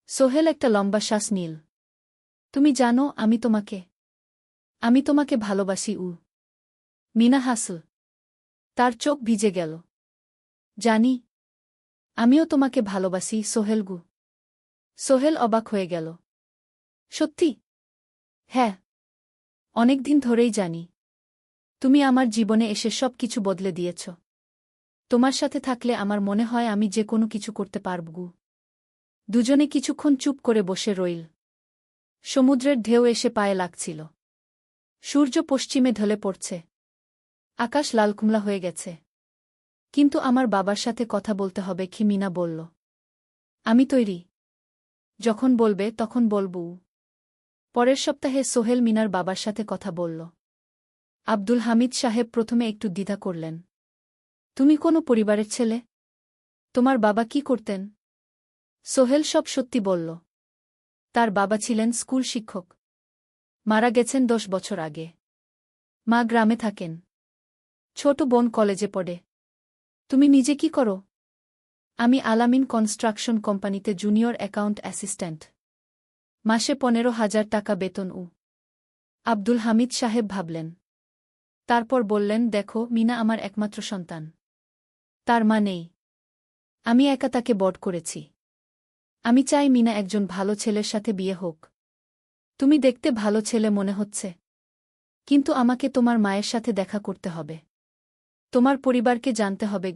সোহেল একটা লম্বা শ্বাস নিল। তুমি জানো, আমি তোমাকে ভালোবাসি। মিনা হাসল। তার চোখ ভিজে গেল। জানি। আমিও তোমাকে ভালোবাসি সোহেল। সোহেল অবাক হয়ে গেল। সত্যি? হ্যাঁ। অনেকদিন ধরেই জানি। তুমি আমার জীবনে এসে সব কিছু বদলে দিয়েছ। তোমার সাথে থাকলে আমার মনে হয় আমি যে কোনো কিছু করতে পারব। দুজনে কিছুক্ষণ চুপ করে বসে রইল। সমুদ্রের ঢেউ এসে পায়ে লাগছিল। সূর্য পশ্চিমে ঢলে পড়ছে। আকাশ লালকুমলা হয়ে গেছে। কিন্তু আমার বাবার সাথে কথা বলতে হবে, কি মিনা বলল। আমি তৈরি। যখন বলবে তখন বলব। পরের সপ্তাহে সোহেল মিনার বাবার সাথে কথা বলল। আব্দুল হামিদ সাহেব প্রথমে একটু দ্বিধা করলেন। তুমি কোনো পরিবারের ছেলে? তোমার বাবা কি করতেন? সোহেল সব সত্যি বলল। তার বাবা ছিলেন স্কুল শিক্ষক। মারা গেছেন 10 বছর আগে। মা গ্রামে থাকেন। ছোট বোন কলেজে পড়ে। তুমি নিজে কি করো? আমি আলামিন কনস্ট্রাকশন কোম্পানিতে জুনিয়র অ্যাকাউন্ট অ্যাসিস্ট্যান্ট। মাসে 15,000 টাকা বেতন। আব্দুল হামিদ সাহেব ভাবলেন। তারপর বললেন, দেখো মিনা আমার একমাত্র সন্তান। তার মা নেই। আমি একা তাকে বড় করেছি। আমি চাই মিনা একজন ভালো ছেলের সাথে বিয়ে হোক। তুমি দেখতে ভালো ছেলে মনে হচ্ছে। কিন্তু আমাকে তোমার মায়ের সাথে দেখা করতে হবে। তোমার পরিবারকে জানতে হবে।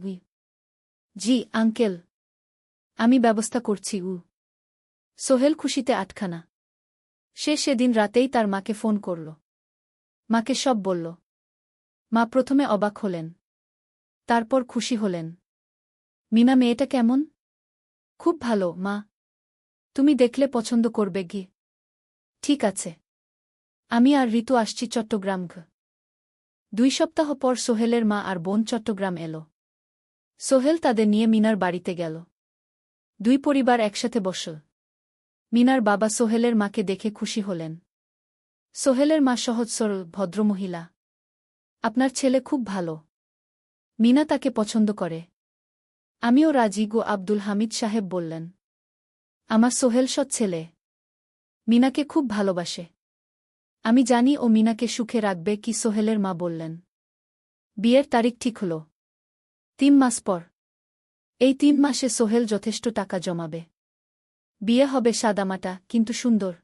জি আঙ্কেল, আমি ব্যবস্থা করছি। সোহেল খুশিতে আটখানা। সে সেদিন রাতেই তার মাকে ফোন করল। মাকে সব বলল। মা প্রথমে অবাক হলেন। তারপর খুশি হলেন। মিনা মেয়েটা কেমন? খুব ভালো মা। তুমি দেখলে পছন্দ করবে। ঠিক আছে। আমি আর ঋতু আসছি চট্টগ্রাম। 2 সপ্তাহ পর সোহেলের মা আর বোন চট্টগ্রাম এলো। সোহেল তাদের নিয়ে মিনার বাড়িতে গেল। 2 পরিবার একসাথে বসল। মিনার বাবা সোহেলের মাকে দেখে খুশি হলেন। সোহেলের মা সহজ সরল ভদ্রমহিলা। আপনার ছেলে খুব ভালো। মিনা তাকে পছন্দ করে। আমিও রাজি। আব্দুল হামিদ সাহেব বললেন। আমার সোহেল সৎ ছেলে। মিনাকে খুব ভালোবাসে। আমি জানি ও মিনাকে সুখে রাখবে। কি সোহেলের মা বললেন। বিয়ের তারিখ ঠিক হল 3 মাস পর। এই 3 মাসে সোহেল যথেষ্ট টাকা জমাবে। বিয়ে হবে সাদামাটা কিন্তু সুন্দর।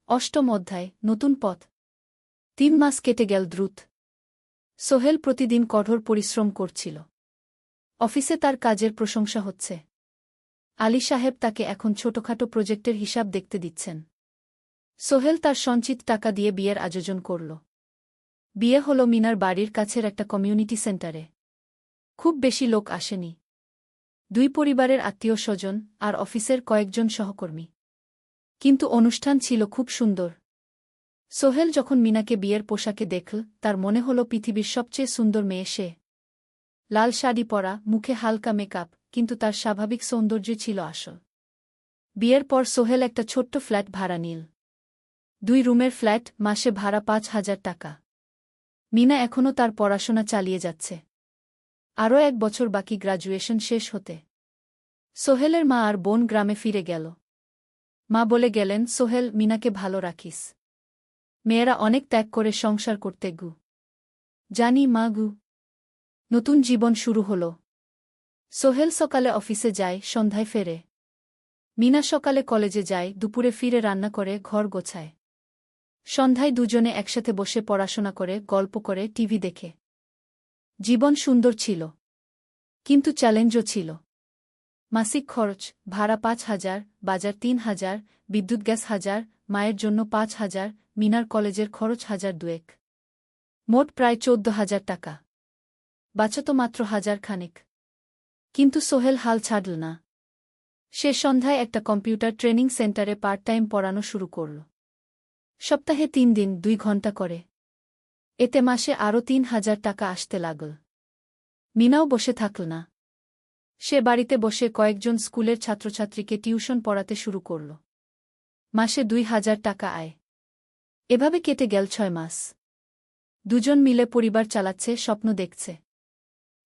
8ম অধ্যায়, নতুন পথ। 3 মাস কেটে গেল দ্রুত। সোহেল প্রতিদিন কঠোর পরিশ্রম করছিল। অফিসে তার কাজের প্রশংসা হচ্ছে। আলী সাহেব তাকে এখন ছোটখাটো প্রজেক্টের হিসাব দেখতে দিচ্ছেন। সোহেল তার সঞ্চিত টাকা দিয়ে বিয়ের আয়োজন করল। বিয়ে হল মিনার বাড়ির কাছের একটা কমিউনিটি সেন্টারে। খুব বেশি লোক আসেনি। 2 পরিবারের আত্মীয় স্বজন আর অফিসের কয়েকজন সহকর্মী। কিন্তু অনুষ্ঠান ছিল খুব সুন্দর। সোহেল যখন মিনাকে বিয়ের পোশাকে দেখল, তার মনে হল পৃথিবীর সবচেয়ে সুন্দর মেয়ে সে। লাল শাড়ি পরা, মুখে হালকা মেকআপ, কিন্তু তার স্বাভাবিক সৌন্দর্য ছিল আসল। বিয়ের পর সোহেল একটা ছোট্ট ফ্ল্যাট ভাড়া নিল। 2 রুমের ফ্ল্যাট, মাসে ভাড়া 5,000 টাকা। মিনা এখনও তার পড়াশোনা চালিয়ে যাচ্ছে। আরও 1 বছর বাকি গ্র্যাজুয়েশন শেষ হতে। সোহেলের মা আর বোন গ্রামে ফিরে গেল। মা বলে গেলেন, সোহেল, মিনাকে ভালো রাখিস। মেয়েরা অনেক ত্যাগ করে সংসার করতে। জানি মা। নতুন জীবন শুরু হল। সোহেল সকালে অফিসে যায়, সন্ধ্যায় ফেরে। মিনা সকালে কলেজে যায়, দুপুরে ফিরে রান্না করে, ঘর গোছায়। সন্ধ্যায় দুজনে একসাথে বসে পড়াশোনা করে, গল্প করে, টিভি দেখে। জীবন সুন্দর ছিল। কিন্তু চ্যালেঞ্জও ছিল। মাসিক খরচ, ভাড়া 5,000, বাজার 3,000, বিদ্যুৎ গ্যাস 1,000, মায়ের জন্য 5,000, মিনার কলেজের খরচ 1,200। মোট প্রায় 14,000 টাকা। বাঁচত মাত্র 1,000 খানেক। কিন্তু সোহেল হাল ছাড়ল না। সে সন্ধ্যায় একটা কম্পিউটার ট্রেনিং সেন্টারে পার্ট টাইম পড়ানো শুরু করল। সপ্তাহে 3 দিন 2 ঘন্টা করে। এতে মাসে আরও 3,000 টাকা আসতে লাগল। মিনাও বসে থাকল না। সে বাড়িতে বসে কয়েকজন স্কুলের ছাত্রছাত্রীকে টিউশন পড়াতে শুরু করল। মাসে 2,000 টাকা আয়। এভাবে কেটে গেল 6 মাস। দুজন মিলে পরিবার চালাচ্ছে, স্বপ্ন দেখছে।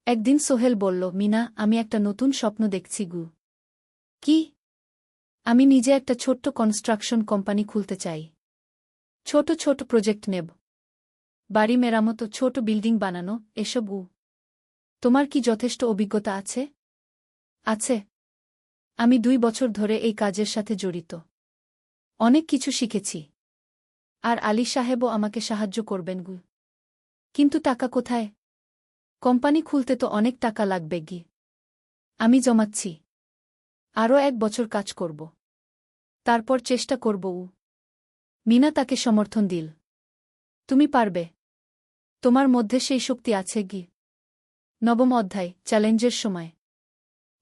একদিন সোহেল বলল, মিনা, আমি একটা নতুন স্বপ্ন দেখছি। কি? আমি নিজে একটা ছোট্ট কনস্ট্রাকশন কোম্পানি খুলতে চাই। ছোট ছোট প্রজেক্ট নেব। বাড়ি মেরামত, ছোট বিল্ডিং বানানো, এসব। তোমার কি যথেষ্ট অভিজ্ঞতা আছে? আছে। আমি 2 বছর ধরে এই কাজের সাথে জড়িত। অনেক কিছু শিখেছি। আর আলী সাহেবও আমাকে সাহায্য করবেন। কিন্তু টাকা কোথায়? কোম্পানি খুলতে তো অনেক টাকা লাগবে। আমি জমাচ্ছি। আরও 1 বছর কাজ করব। তারপর চেষ্টা করব। মিনা তাকে সমর্থন দিল। তুমি পারবে। তোমার মধ্যে সেই শক্তি আছে। 9ম অধ্যায়, চ্যালেঞ্জের সময়।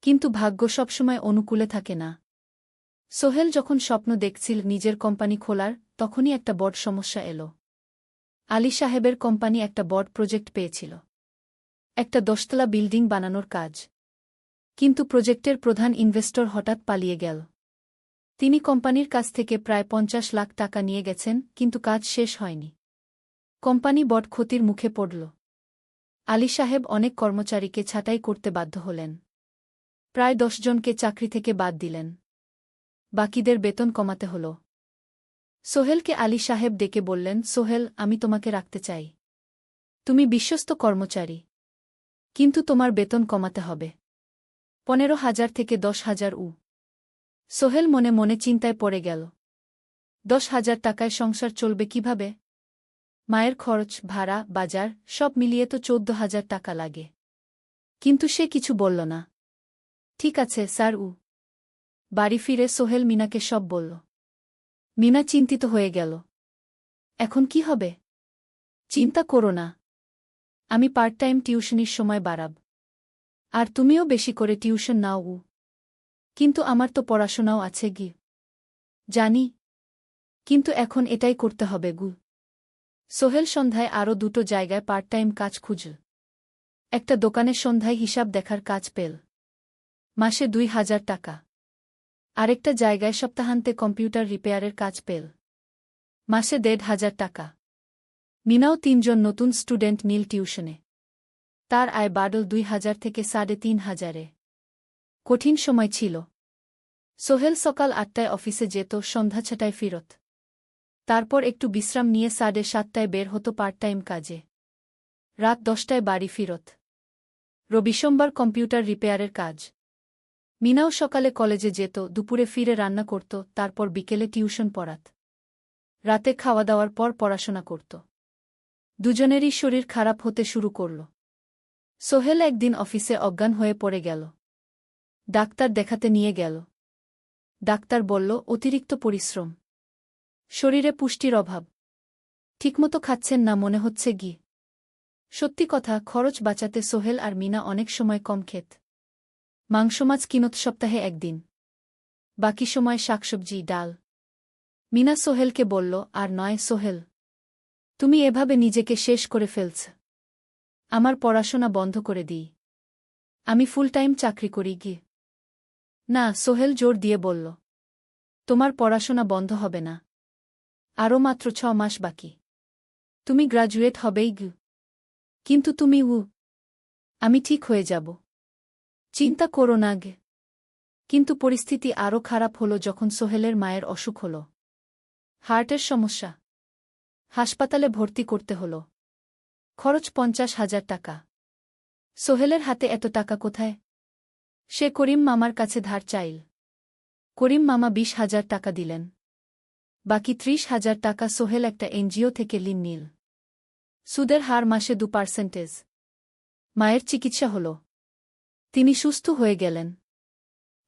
কিন্তু ভাগ্য সবসময় অনুকূলে থাকে না। সোহেল যখন স্বপ্ন দেখছিল নিজের কোম্পানি খোলার, তখনই একটা বড় সমস্যা এলো। আলী সাহেবের কোম্পানি একটা বড় প্রজেক্ট পেয়েছিল। একটা 10তলা বিল্ডিং বানানোর কাজ। কিন্তু প্রজেক্টের প্রধান ইনভেস্টর হঠাৎ পালিয়ে গেল। তিনি কোম্পানির কাছ থেকে প্রায় 50 লাখ টাকা নিয়ে গেছেন, কিন্তু কাজ শেষ হয়নি। কোম্পানি বড় ক্ষতির মুখে পড়ল। আলী সাহেব অনেক কর্মচারীকে ছাঁটাই করতে বাধ্য হলেন। প্রায় 10 জনকে চাকরি থেকে বাদ দিলেন। বাকিদের বেতন কমাতে হল। সোহেলকে আলী সাহেব ডেকে বললেন, সোহেল, আমি তোমাকে রাখতে চাই। তুমি বিশ্বস্ত কর্মচারী। কিন্তু তোমার বেতন কমাতে হবে 15,000 থেকে 10,000 সোহেল মনে মনে চিন্তায় পড়ে গেল। 10,000 টাকায় সংসার চলবে কিভাবে? মায়ের খরচ, ভাড়া, বাজার সব মিলিয়ে তো 14,000 টাকা লাগে। কিন্তু সে কিছু বলল না। ঠিক আছে স্যার। বাড়ি ফিরে সোহেল মিনাকে সব বলল। মিনা চিন্তিত হয়ে গেল। এখন কি হবে? চিন্তা করো না, আমি পার্ট টাইম টিউশনির সময় বাড়াব। আর তুমিও বেশি করে টিউশন নাও। কিন্তু আমার তো পড়াশোনাও আছে গি। জানি, কিন্তু এখন এটাই করতে হবে গু। সোহেল সন্ধ্যায় আরও 2টো জায়গায় পার্ট টাইম কাজ খুঁজল। একটা দোকানের সন্ধ্যায় হিসাব দেখার কাজ পেল, মাসে 2,000 টাকা। আরেকটা জায়গায় সপ্তাহান্তে কম্পিউটার রিপেয়ারের কাজ পেল, মাসে 1,500 টাকা। মিনাও 3 জন নতুন স্টুডেন্ট নীল টিউশনে। তার আয় বাড়ল 2,000 থেকে 3,500-এ। কঠিন সময় ছিল। সোহেল সকাল 8টায় অফিসে যেত, সন্ধ্যা 6টায় ফিরত। তারপর একটু বিশ্রাম নিয়ে 7:30টায় বের হতো পার্ট টাইম কাজে। রাত 10টায় বাড়ি ফিরত। রবি-সোমবার কম্পিউটার রিপেয়ারের কাজ। মিনাও সকালে কলেজে যেত, দুপুরে ফিরে রান্না করত, তারপর বিকেলে টিউশন পড়াত। রাতে খাওয়া দাওয়ার পর পড়াশোনা করত। দুজনেরই শরীর খারাপ হতে শুরু করল। সোহেল একদিন অফিসে অজ্ঞান হয়ে পড়ে গেল। ডাক্তার দেখাতে নিয়ে গেল। ডাক্তার বলল, অতিরিক্ত পরিশ্রম, শরীরে পুষ্টির অভাব, ঠিকমতো খাচ্ছেন না মনে হচ্ছে গি। সত্যি কথা, খরচ বাঁচাতে সোহেল আর মিনা অনেক সময় কম খেত। মাংস মাছ কিনত সপ্তাহে একদিন, বাকি সময় শাকসবজি, ডাল। মিনা সোহেলকে বলল, আর নয় সোহেল, তুমি এভাবে নিজেকে শেষ করে ফেলছ। আমার পড়াশোনা বন্ধ করে দিই, আমি ফুল টাইম চাকরি করি গি। না, সোহেল জোর দিয়ে বলল, তোমার পড়াশোনা বন্ধ হবে না। আরও মাত্র 6 মাস বাকি, তুমি গ্রাজুয়েট হবেই গি। কিন্তু তুমি আমি ঠিক হয়ে যাব, চিন্তা করো না গে। কিন্তু পরিস্থিতি আরও খারাপ হলো যখন সোহেলের মায়ের অসুখ হল। হার্টের সমস্যা। হাসপাতালে ভর্তি করতে হল। খরচ 50,000 টাকা। সোহেলের হাতে এত টাকা কোথায়? সে করিম মামার কাছে ধার চাইল। করিম মামা 20,000 টাকা দিলেন। বাকি 30,000 টাকা সোহেল একটা এনজিও থেকে ঋণ নিল। সুদের হার মাসে 2%। মায়ের চিকিৎসা হল, তিনি সুস্থ হয়ে গেলেন।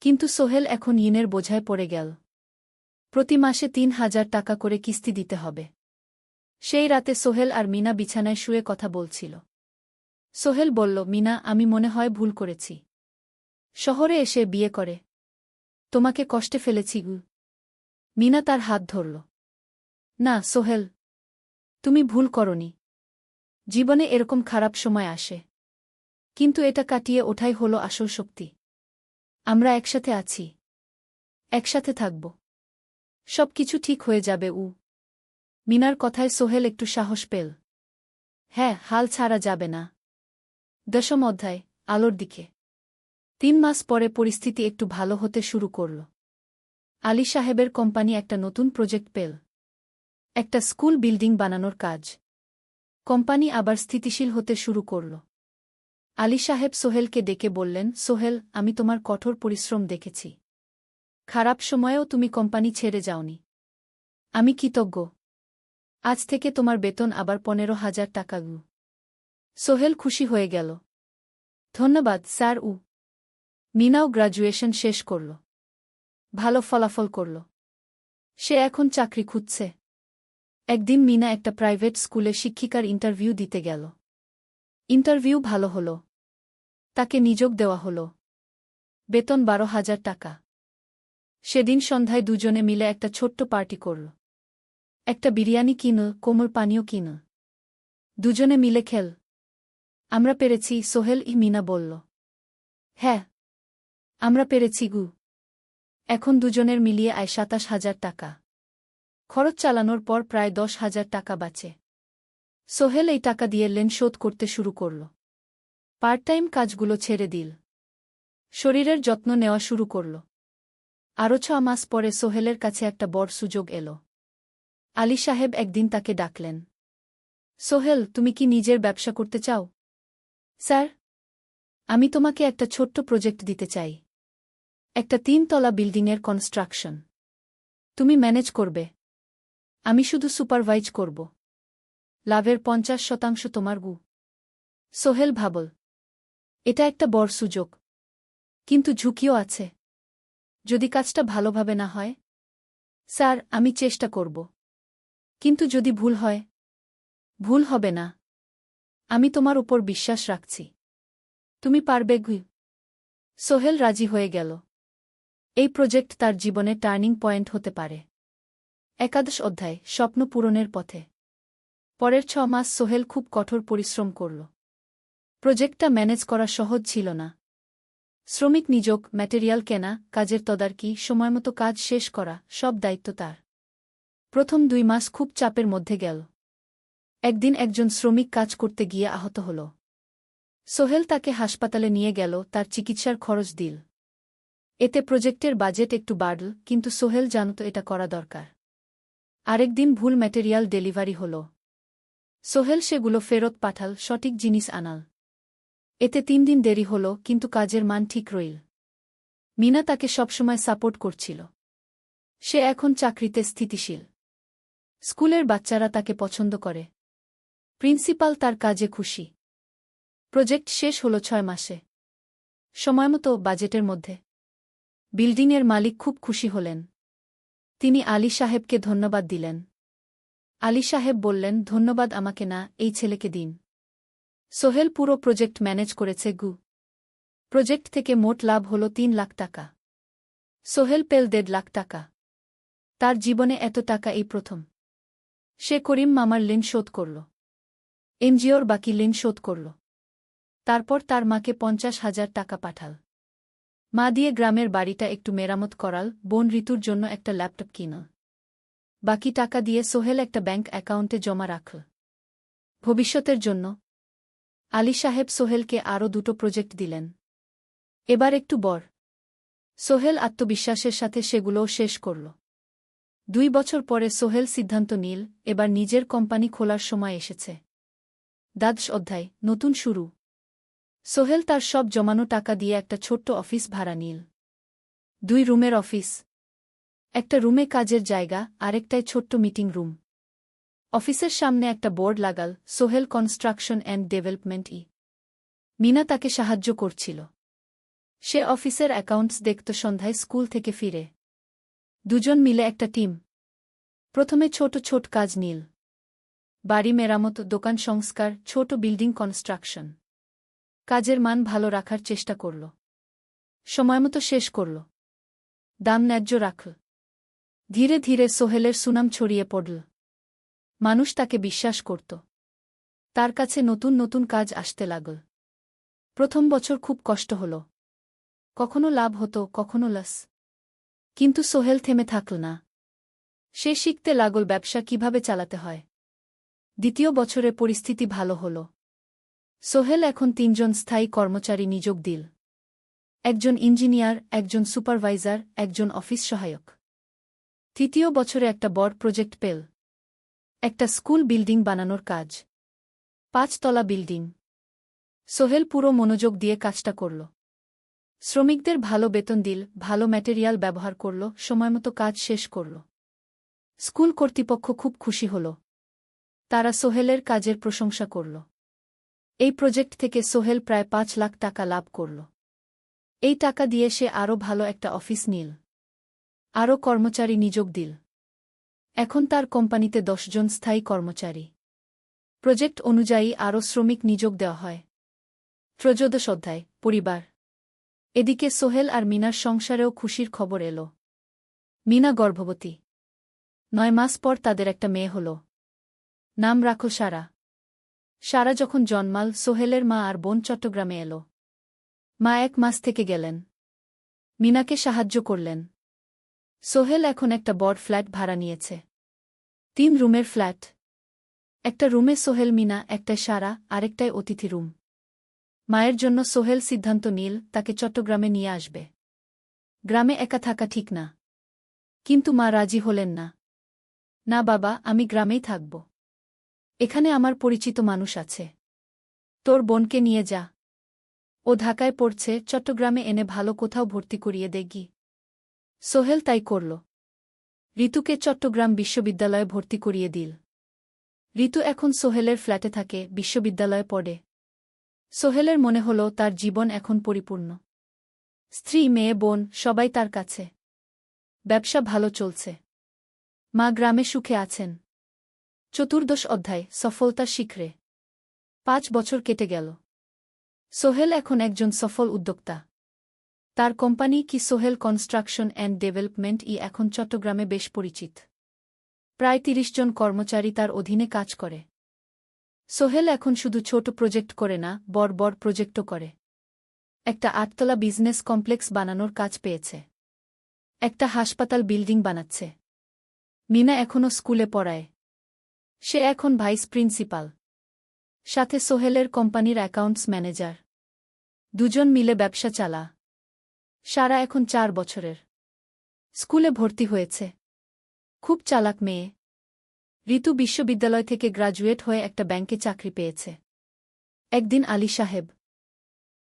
কিন্তু সোহেল এখন ঋণের বোঝায় পড়ে গেল। প্রতি মাসে 3,000 টাকা করে কিস্তি দিতে হবে। সেই রাতে সোহেল আর মিনা বিছানায় শুয়ে কথা বলছিল। সোহেল বলল, মিনা, আমি মনে হয় ভুল করেছি। শহরে এসে বিয়ে করে তোমাকে কষ্টে ফেলেছি গু। মিনা তার হাত ধরল। না সোহেল, তুমি ভুল করনি। জীবনে এরকম খারাপ সময় আসে, কিন্তু এটা কাটিয়ে ওঠাই হলো আসল শক্তি। আমরা একসাথে আছি, একসাথে থাকব, সব কিছু ঠিক হয়ে যাবে। মিনার কথায় সোহেল একটু সাহস পেল। হ্যাঁ, হাল ছাড়া যাবে না। 10ম অধ্যায়, আলোর দিকে। 3 মাস পরে পরিস্থিতি একটু ভালো হতে শুরু করল। আলী সাহেবের কোম্পানি একটা নতুন প্রজেক্ট পেল, একটা স্কুল বিল্ডিং বানানোর কাজ। কোম্পানি আবার স্থিতিশীল হতে শুরু করল। আলী সাহেব সোহেলকে ডেকে বললেন, সোহেল, আমি তোমার কঠোর পরিশ্রম দেখেছি। খারাপ সময়েও তুমি কোম্পানি ছেড়ে যাওনি। আমি কৃতজ্ঞ। আজ থেকে তোমার বেতন আবার 15,000 টাকা। সোহেল খুশি হয়ে গেল। ধন্যবাদ স্যার। মিনাও গ্রাজুয়েশন শেষ করল, ভালো ফলাফল করল। সে এখন চাকরি খুঁজছে। একদিন মিনা একটা প্রাইভেট স্কুলে শিক্ষিকার ইন্টারভিউ দিতে গেল। ইন্টারভিউ ভালো হল, তাকে নিযোগ দেওয়া হল। বেতন 12,000 টাকা। সেদিন সন্ধ্যায় দুজনে মিলে একটা ছোট্ট পার্টি করল। একটা বিরিয়ানি কিনল, কোমল পানীয় কিনল। দুজনে মিলে খেল। আমরা পেরেছি, সোহেল মিনা বলল। হ্যাঁ, আমরা পেরেছি গু। এখন দুজনের মিলিয়ে আয় ২৭,০০০ টাকা। খরচ চালানোর পর প্রায় ১০,০০০ টাকা বাঁচে। সোহেল এই টাকা দিয়ে লেন শোধ করতে শুরু করল। পার্ট টাইম কাজগুলো ছেড়ে দিল। শরীরের যত্ন নেওয়া শুরু করল। আরও ৬ মাস পরে সোহেলের কাছে একটা বড় সুযোগ এল। আলী সাহেব একদিন তাকে ডাকলেন। সোহেল, তুমি কি নিজের ব্যবসা করতে চাও? স্যার, আমি তোমাকে একটা ছোট্ট প্রজেক্ট দিতে চাই। একটা ৩ তলা বিল্ডিংয়ের কনস্ট্রাকশন। তুমি ম্যানেজ করবে, আমি শুধু সুপারভাইজ করব। লাভের ৫০% তোমার গু। সোহেল ভাবল, এটা একটা বড় সুযোগ, কিন্তু ঝুঁকিও আছে। যদি কাজটা ভালোভাবে না হয়? স্যার, আমি চেষ্টা করব। কিন্তু যদি ভুল হয়? ভুল হবে না। আমি তোমার উপর বিশ্বাস রাখছি। তুমি পারবে গু। সোহেল রাজি হয়ে গেল। এই প্রজেক্ট তার জীবনে টার্নিং পয়েন্ট হতে পারে। একাদশ অধ্যায়, স্বপ্ন পূরণের পথে। পরের ৬ মাস সোহেল খুব কঠোর পরিশ্রম করল। প্রজেক্টটা ম্যানেজ করা সহজ ছিল না। শ্রমিক নিযোগ, ম্যাটেরিয়াল কেনা, কাজের তদারকি, সময়মতো কাজ শেষ করা, সব দায়িত্ব তার। প্রথম ২ মাস খুব চাপের মধ্যে গেল। একদিন একজন শ্রমিক কাজ করতে গিয়ে আহত হল। সোহেল তাকে হাসপাতালে নিয়ে গেল, তার চিকিৎসার খরচ দিল। এতে প্রজেক্টের বাজেট একটু বাড়ল, কিন্তু সোহেল জানত এটা করা দরকার। আরেকদিন ভুল ম্যাটেরিয়াল ডেলিভারি হল। সোহেল সেগুলো ফেরত পাঠাল, সঠিক জিনিস আনাল। এতে ৩ দিন দেরি হল, কিন্তু কাজের মান ঠিক রইল। মিনা তাকে সবসময় সাপোর্ট করছিল। সে এখন চাকরিতে স্থিতিশীল। স্কুলের বাচ্চারা তাকে পছন্দ করে। প্রিন্সিপাল তার কাজে খুশি। প্রজেক্ট শেষ হল ৬ মাসে। সময়মতো, বাজেটের মধ্যে। বিল্ডিংয়ের মালিক খুব খুশি হলেন। তিনি আলী সাহেবকে ধন্যবাদ দিলেন। আলী সাহেব বললেন, ধন্যবাদ আমাকে না, এই ছেলেকে দিন। সোহেল পুরো প্রজেক্ট ম্যানেজ করেছে গু। প্রজেক্ট থেকে মোট লাভ হল ৩ লাখ টাকা। সোহেল পেল ১.৫ লাখ টাকা। তার জীবনে এত টাকা এই প্রথম। সে করিম মামার ঋণ শোধ করল। এনজিওর বাকি ঋণ শোধ করল। তারপর তার মাকে ৫০,০০০ টাকা পাঠাল। মা দিয়ে গ্রামের বাড়িটা একটু মেরামত করাল, বোন ঋতুর জন্য একটা ল্যাপটপ কিনল। বাকি টাকা দিয়ে সোহেল একটা ব্যাংক অ্যাকাউন্টে জমা রাখল। ভবিষ্যতের জন্য। আলী সাহেব সোহেলকে আরও ২টো প্রজেক্ট দিলেন। এবার একটু বড়। সোহেল আত্মবিশ্বাসের সাথে সেগুলোও শেষ করল। ২ বছর পরে সোহেল সিদ্ধান্ত নিল, এবার নিজের কোম্পানি খোলার সময় এসেছে। দ্বাদশ অধ্যায়, নতুন শুরু। সোহেল তার সব জমানো টাকা দিয়ে একটা ছোট্ট অফিস ভাড়া নিল। ২ রুমের অফিস। একটা রুমে কাজের জায়গা, আরেকটায় ছোট্ট মিটিং রুম। অফিসের সামনে একটা বোর্ড লাগাল, Sohel construction and development. Mina তাকে সাহায্য করছিল। সে অফিসের অ্যাকাউন্টস দেখত সন্ধ্যায় স্কুল থেকে ফিরে। দুজন মিলে একটা টিম। প্রথমে ছোট ছোট কাজ নিল। বাড়ি মেরামত, দোকান সংস্কার, ছোট বিল্ডিং কনস্ট্রাকশন। কাজের মান ভালো রাখার চেষ্টা করল। সময়মতো শেষ করল। দাম ন্যায্য রাখল। ধীরে ধীরে সোহেলের সুনাম ছড়িয়ে পড়ল। মানুষ তাকে বিশ্বাস করত। তার কাছে নতুন নতুন কাজ আসতে লাগল। প্রথম বছর খুব কষ্ট হল। কখনো লাভ হতো, কখনো লস। কিন্তু সোহেল থেমে থাকল না। সে শিখতে লাগল ব্যবসা কিভাবে চালাতে হয়। দ্বিতীয় বছরে পরিস্থিতি ভালো হল। সোহেল এখন ৩ জন স্থায়ী কর্মচারী নিযোগ দিল। একজন ইঞ্জিনিয়ার, একজন সুপারভাইজার, একজন অফিস সহায়ক। তৃতীয় বছরে একটা বড় প্রজেক্ট পেল। একটা স্কুল বিল্ডিং বানানোর কাজ। ৫ তলা বিল্ডিং। সোহেল পুরো মনোযোগ দিয়ে কাজটা করল। শ্রমিকদের ভালো বেতন দিল, ভালো ম্যাটেরিয়াল ব্যবহার করল, সময়মতো কাজ শেষ করল। স্কুল কর্তৃপক্ষ খুব খুশি হল। তারা সোহেলের কাজের প্রশংসা করল। এই প্রজেক্ট থেকে সোহেল প্রায় ৫ লাখ টাকা লাভ করল। এই টাকা দিয়ে সে আরও ভালো একটা অফিস নিল। আরও কর্মচারী নিযোগ দিল। এখন তার কোম্পানিতে ১০ জন স্থায়ী কর্মচারী। প্রজেক্ট অনুযায়ী আরও শ্রমিক নিযোগ দেওয়া হয়। ত্রয়োদশ অধ্যায়, পরিবার। এদিকে সোহেল আর মিনার সংসারেও খুশির খবর এল। মিনা গর্ভবতী। ৯ মাস পর তাদের একটা মেয়ে হল। নাম রাখল সারা। সারা যখন জন্মাল সোহেলের মা আর বোন চট্টগ্রামে এলো। মা 1 মাস থেকে গেলেন। মিনাকে সাহায্য করলেন। সোহেল এখন একটা বড় ফ্ল্যাট ভাড়া নিয়েছে। 3 রুমের ফ্ল্যাট। একটা রুমে সোহেল, মিনা, একটায় সারা, আরেকটায় অতিথি রুম। মায়ের জন্য সোহেল সিদ্ধান্ত নিল তাকে চট্টগ্রামে নিয়ে আসবে। গ্রামে একা থাকা ঠিক না। কিন্তু মা রাজি হলেন না। না বাবা, আমি গ্রামেই থাকব। এখানে আমার পরিচিত মানুষ আছে। তোর বোনকে নিয়ে যা। ও ঢাকায় পড়ছে, চট্টগ্রামে এনে ভালো কোথাও ভর্তি করিয়ে দেগি। সোহেল তাই করল। ঋতুকে চট্টগ্রাম বিশ্ববিদ্যালয়ে ভর্তি করিয়ে দিল। ঋতু এখন সোহেলের ফ্ল্যাটে থাকে, বিশ্ববিদ্যালয়ে পড়ে। সোহেলের মনে হল তার জীবন এখন পরিপূর্ণ। স্ত্রী, মেয়ে, বোন সবাই তার কাছে। ব্যবসা ভালো চলছে। মা গ্রামে সুখে আছেন। 14 অধ্যায়, সফলতার শিখরে। 5 বছর কেটে গেল। সোহেল এখন একজন সফল উদ্যোক্তা। তার কোম্পানি কি সোহেল কনস্ট্রাকশন অ্যান্ড ডেভেলপমেন্ট এখন চট্টগ্রামে বেশ পরিচিত। প্রায় 30 জন কর্মচারী তার অধীনে কাজ করে। সোহেল এখন শুধু ছোট প্রজেক্ট করে না, বড় বড় প্রজেক্টও করে। একটা 8তলা বিজনেস কমপ্লেক্স বানানোর কাজ পেয়েছে। একটা হাসপাতাল বিল্ডিং বানাচ্ছে। মিনা এখনও স্কুলে পড়ায়। সে এখন ভাইস প্রিন্সিপাল। সাথে সোহেলের কোম্পানির অ্যাকাউন্টস ম্যানেজার। দুজন মিলে ব্যবসা চালা। সারা এখন 4 বছরের। স্কুলে ভর্তি হয়েছে। খুব চালাক মেয়ে। ঋতু বিশ্ববিদ্যালয় থেকে গ্রাজুয়েট হয়ে একটা ব্যাংকে চাকরি পেয়েছে। একদিন আলী সাহেব